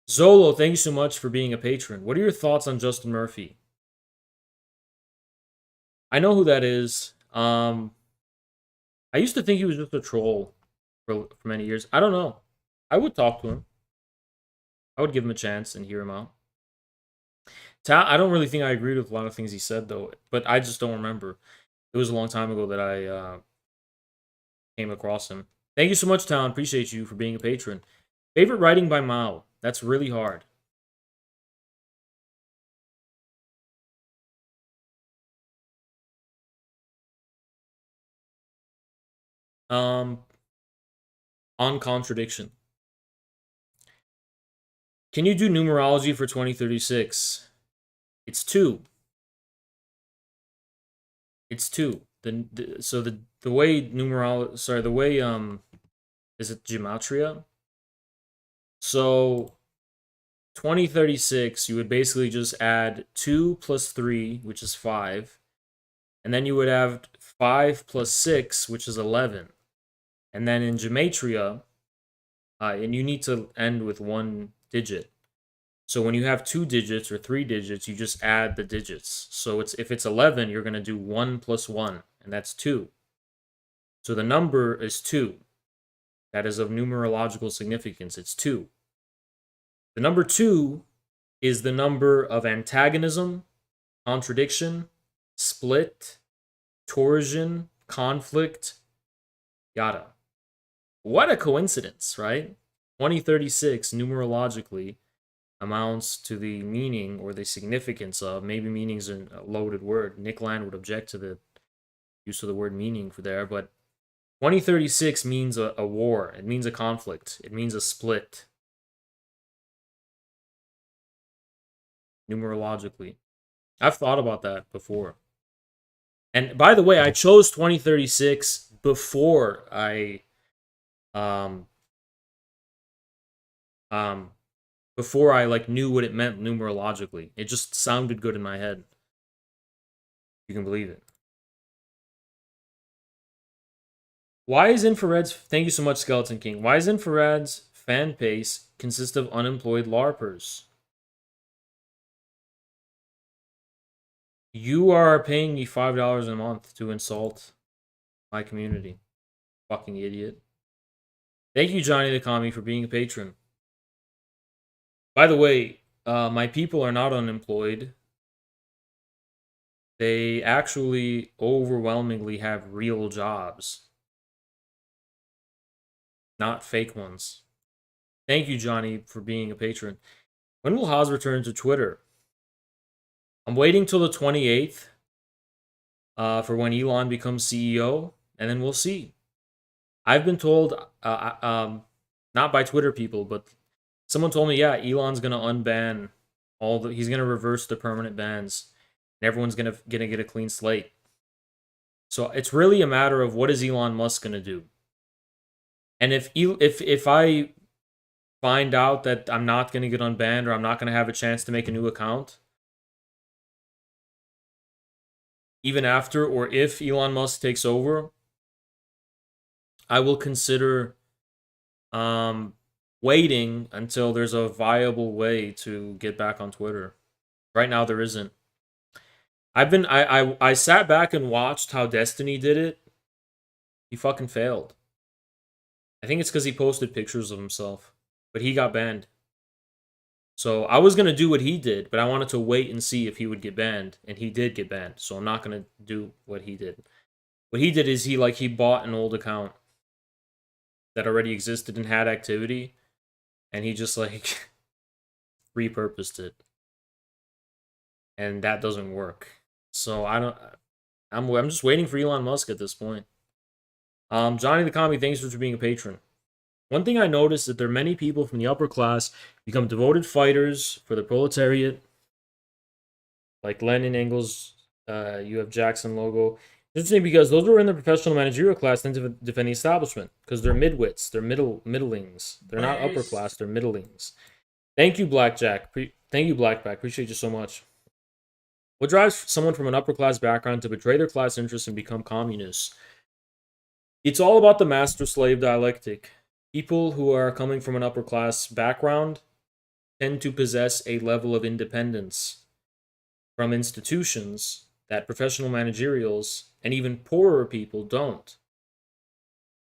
Zolo, thank you so much for being a patron. What are your thoughts on Justin Murphy? I know who that is. I used to think he was just a troll for many years. I don't know. I would talk to him. I would give him a chance and hear him out. I don't really think I agreed with a lot of things he said, though, but I just don't remember. It was a long time ago that I came across him. Thank you so much, Town. Appreciate you for being a patron. Favorite writing by Mao? That's really hard. On contradiction. Can you do numerology for 2036? It's 2. It's 2. So the way is it gematria? So 2036, you would basically just add 2 plus 3, which is 5. And then you would have 5 plus 6, which is 11. And then in gematria, and you need to end with 1 digit. So when you have 2 digits or 3 digits, you just add the digits. So if it's 11, you're going to do 1 plus 1, and that's 2. So the number is 2. That is of numerological significance. It's 2. The number 2 is the number of antagonism, contradiction, split, torsion, conflict, yada. What a coincidence, right? 2036 numerologically amounts to the meaning or the significance of, maybe meaning's a loaded word. Nick Land would object to the use of the word meaning for there, but 2036 means a war. It means a conflict. It means a split. Numerologically. I've thought about that before. And by the way, I chose 2036 before I knew what it meant numerologically. It just sounded good in my head. You can believe it. Why is Infrared's, thank you so much, Skeleton King. Why is Infrared's fan base consist of unemployed LARPers? You are paying me $5 a month to insult my community. Fucking idiot. Thank you, Johnny the Commie, for being a patron. By the way, my people are not unemployed. They actually overwhelmingly have real jobs. Not fake ones. Thank you, Johnny, for being a patron. When will Haas return to Twitter? I'm waiting till the 28th for when Elon becomes CEO, and then we'll see. I've been told, not by Twitter people, but someone told me, yeah, Elon's gonna unban he's gonna reverse the permanent bans, and everyone's gonna get a clean slate. So it's really a matter of what is Elon Musk gonna do. And if I find out that I'm not gonna get unbanned or I'm not gonna have a chance to make a new account, even after or if Elon Musk takes over, I will consider waiting until there's a viable way to get back on Twitter. Right now there isn't. I sat back and watched how Destiny did it. He fucking failed. I think it's because he posted pictures of himself, but he got banned. So I was gonna do what he did, but I wanted to wait and see if he would get banned, and he did get banned. So I'm not gonna do what he did. What he did is he bought an old account that already existed and had activity, and he just like repurposed it, and that doesn't work. So I'm just waiting for Elon Musk at this point. Johnny the Commie, thanks for being a patron. One thing I noticed is that there are many people from the upper class become devoted fighters for the proletariat, like Lenin, Engels. You have Jackson logo. It's interesting because those who are in the professional managerial class tend to defend the establishment because they're midwits, they're middlings. They're not upper class, they're middlings. Thank you, Blackjack. Thank you, Blackback. Appreciate you so much. What drives someone from an upper class background to betray their class interests and become communists? It's all about the master-slave dialectic. People who are coming from an upper class background tend to possess a level of independence from institutions that professional managerials and even poorer people don't.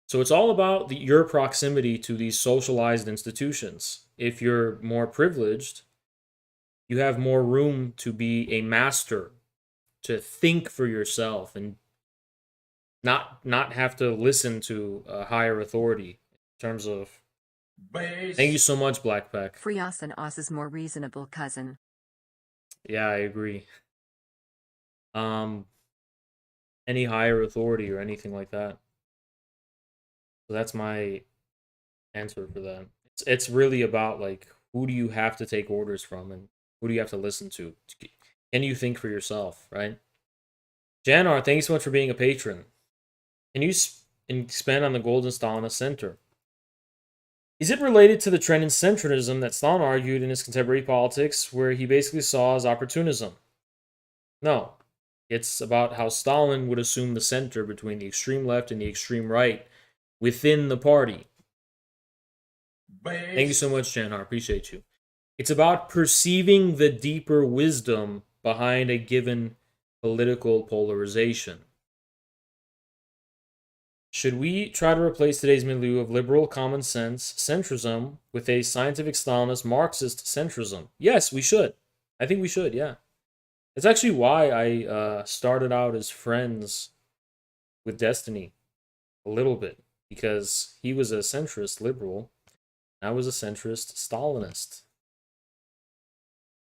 So it's all about your proximity to these socialized institutions. If you're more privileged, you have more room to be a master, to think for yourself and not have to listen to a higher authority in terms of... Thank you so much, Blackpack. Frias and Oz' more reasonable cousin. Yeah, I agree. Any higher authority or anything like that. So that's my answer for that. It's really about like who do you have to take orders from and who do you have to listen to? Can you think for yourself, right? Janar, thank you so much for being a patron. Can you expand on the Golden Stalinist Center? Is it related to the trend in centrism that Stalin argued in his contemporary politics, where he basically saw as opportunism? No. It's about how Stalin would assume the center between the extreme left and the extreme right within the party. Thank you so much, Janar. Appreciate you. It's about perceiving the deeper wisdom behind a given political polarization. Should we try to replace today's milieu of liberal common sense centrism with a scientific Stalinist Marxist centrism? Yes, we should. I think we should, yeah. That's actually why I started out as friends with Destiny a little bit, because he was a centrist liberal, I was a centrist Stalinist.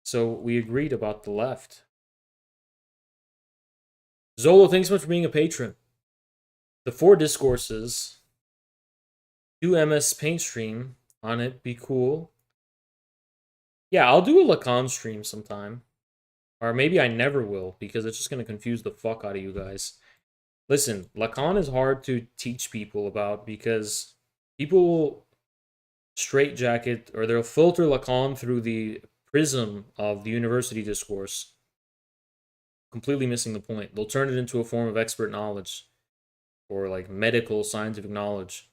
So we agreed about the left. Zolo, thanks so much for being a patron. The 4 discourses, do MS Paint stream on it, be cool. Yeah, I'll do a Lacan stream sometime. Or maybe I never will, because it's just going to confuse the fuck out of you guys. Listen, Lacan is hard to teach people about because people will straitjacket, or they'll filter Lacan through the prism of the university discourse, completely missing the point. They'll turn it into a form of expert knowledge, or like medical scientific knowledge.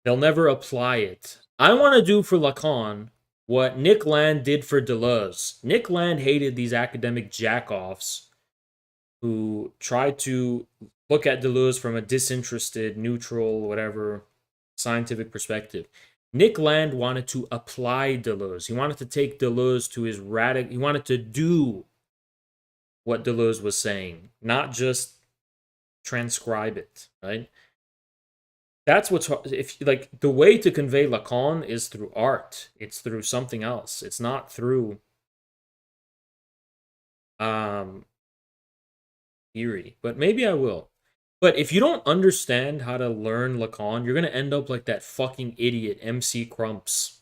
They'll never apply it. I want to do for Lacan what Nick Land did for Deleuze. Nick Land hated these academic jackoffs who tried to look at Deleuze from a disinterested, neutral, whatever, scientific perspective. Nick Land wanted to apply Deleuze. He wanted to take Deleuze to his radical... He wanted to do what Deleuze was saying, not just transcribe it, right? That's what's if like the way to convey Lacan is through art. It's through something else. It's not through theory. But maybe I will. But if you don't understand how to learn Lacan, you're gonna end up like that fucking idiot MC Crumps.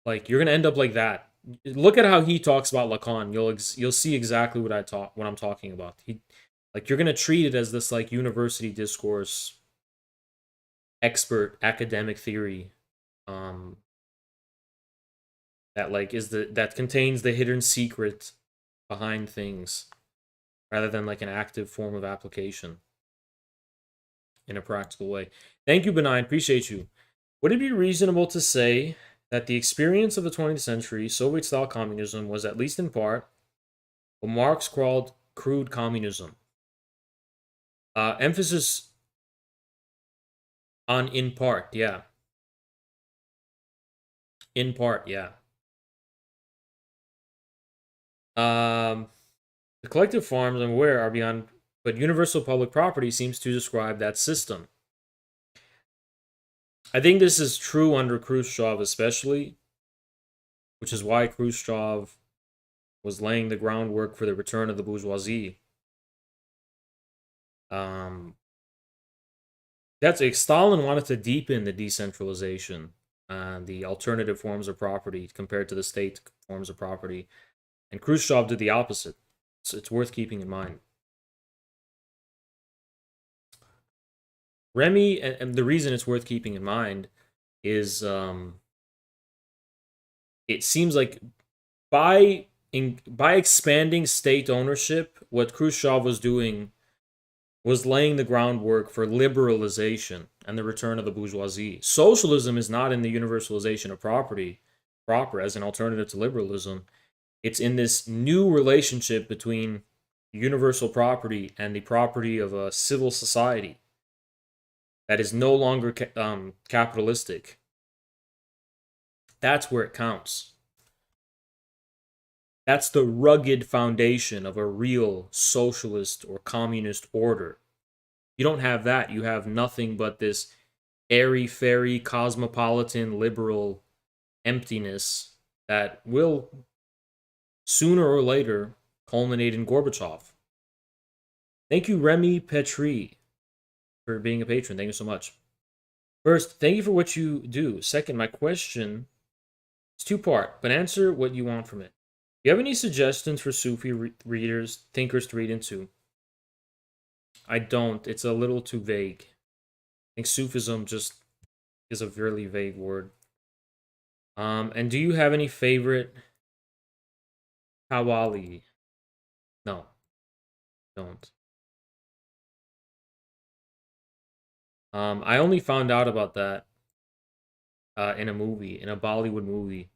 Like you're gonna end up like that. Look at how he talks about Lacan. You'll see exactly what I'm talking about. Like you're gonna treat it as this like university discourse, expert academic theory, that like that contains the hidden secret behind things, rather than like an active form of application in a practical way. Thank you, Benign. Appreciate you. Would it be reasonable to say that the experience of the 20th century, Soviet-style communism, was at least in part what Marx called crude communism? Emphasis on in part, yeah. In part, yeah. The collective farms, I'm aware, are beyond, but universal public property seems to describe that system. I think this is true under Khrushchev especially, which is why Khrushchev was laying the groundwork for the return of the bourgeoisie. That's like Stalin wanted to deepen the decentralization, the alternative forms of property compared to the state forms of property, and Khrushchev did the opposite. So it's worth keeping in mind. Remy, and the reason it's worth keeping in mind is it seems like by expanding state ownership, what Khrushchev was doing was laying the groundwork for liberalization and the return of the bourgeoisie. Socialism is not in the universalization of property proper as an alternative to liberalism. It's in this new relationship between universal property and the property of a civil society that is no longer capitalistic. That's where it counts. That's the rugged foundation of a real socialist or communist order. You don't have that. You have nothing but this airy-fairy, cosmopolitan, liberal emptiness that will, sooner or later, culminate in Gorbachev. Thank you, Remy Petri, for being a patron. Thank you so much. First, thank you for what you do. Second, my question is two-part, but answer what you want from it. Do you have any suggestions for Sufi thinkers to read into? I don't. It's a little too vague. I think Sufism just is a really vague word. And do you have any favorite Hawali? No. Don't. I only found out about that in a movie, in a Bollywood movie,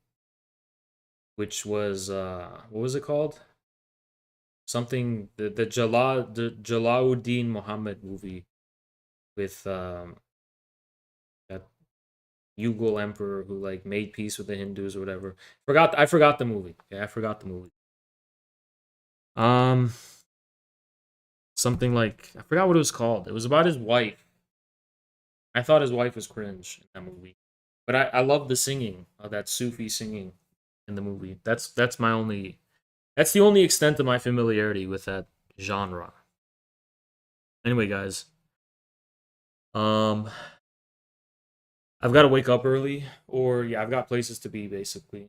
which was what was it called? Something the Jalauddin Muhammad movie with that Mughal emperor who like made peace with the Hindus or whatever. I forgot the movie. Yeah, I forgot the movie. Something like I forgot what it was called. It was about his wife. I thought his wife was cringe in that movie, but I love the singing, that Sufi singing in the movie. That's the only extent of my familiarity with that genre. Anyway, guys, I've got to wake up early, or yeah, I've got places to be basically.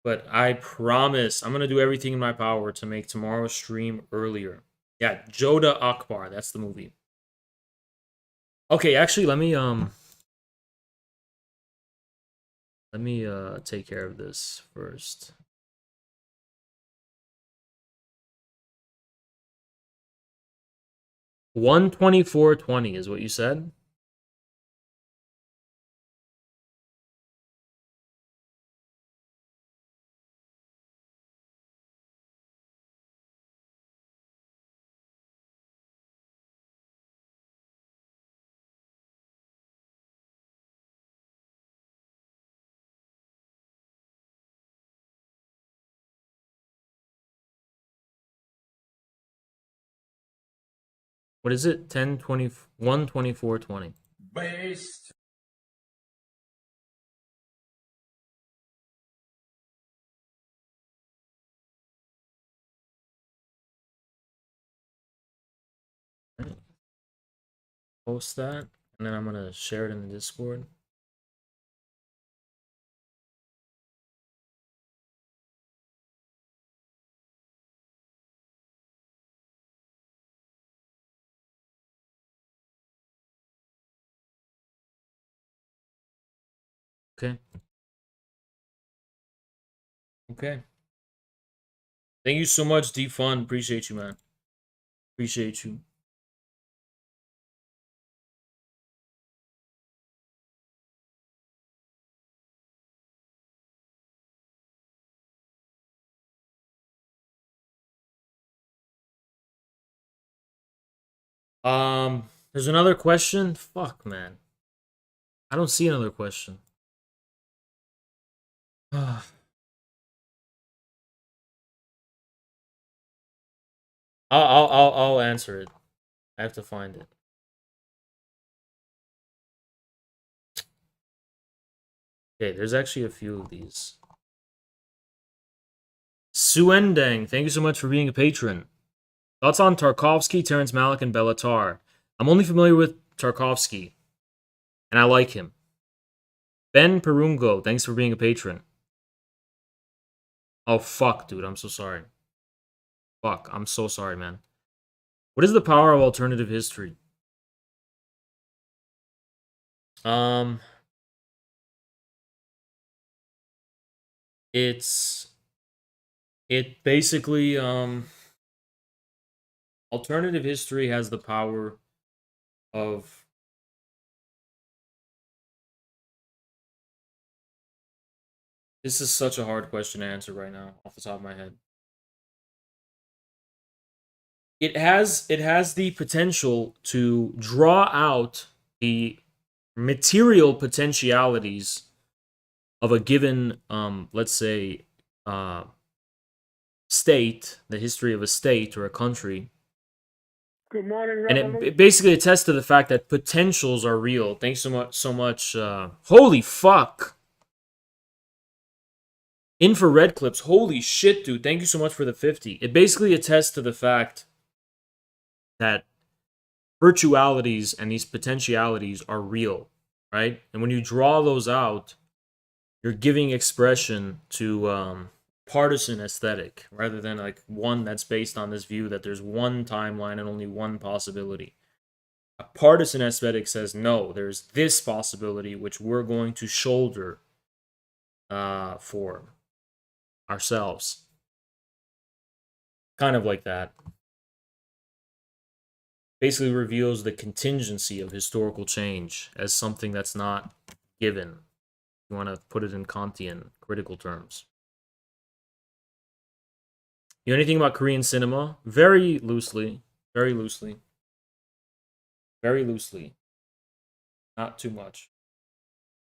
But I promise I'm gonna do everything in my power to make tomorrow's stream earlier. Yeah, Joda Akbar, that's the movie. Okay, actually, let me take care of this first. $124.20 is what you said? What is it? 10, 20, 1, 24, 20. Based. Post that, and then I'm gonna share it in the Discord. Okay. Okay. Thank you so much, D-Fun. Appreciate you, man. Appreciate you. There's another question? Fuck, man. I don't see another question. I'll answer it. I have to find it. Okay, there's actually a few of these. Suendang, thank you so much for being a patron. Thoughts on Tarkovsky, Terrence Malick, and Bellatar? I'm only familiar with Tarkovsky, and I like him. Ben Perungo, thanks for being a patron. Oh, fuck, dude, I'm so sorry. Fuck, I'm so sorry, man. What is the power of alternative history? It basically, alternative history has the power of this is such a hard question to answer right now off the top of my head. It has the potential to draw out the material potentialities of a given, let's say, state, the history of a state or a country. Good morning, And Revolution. it basically attests to the fact that potentials are real. Thanks so much. Holy fuck. Infrared clips. Holy shit, dude. Thank you so much for the 50. It basically attests to the fact that virtualities and these potentialities are real, right? And when you draw those out, you're giving expression to partisan aesthetic rather than like one that's based on this view that there's one timeline and only one possibility. A partisan aesthetic says, no, there's this possibility which we're going to shoulder for ourselves. Kind of like that. Basically reveals the contingency of historical change as something that's not given. You want to put it in Kantian critical terms. You know anything about Korean cinema? Very loosely. Very loosely. Very loosely. Not too much.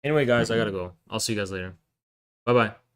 Anyway, guys, I gotta go. I'll see you guys later. Bye-bye.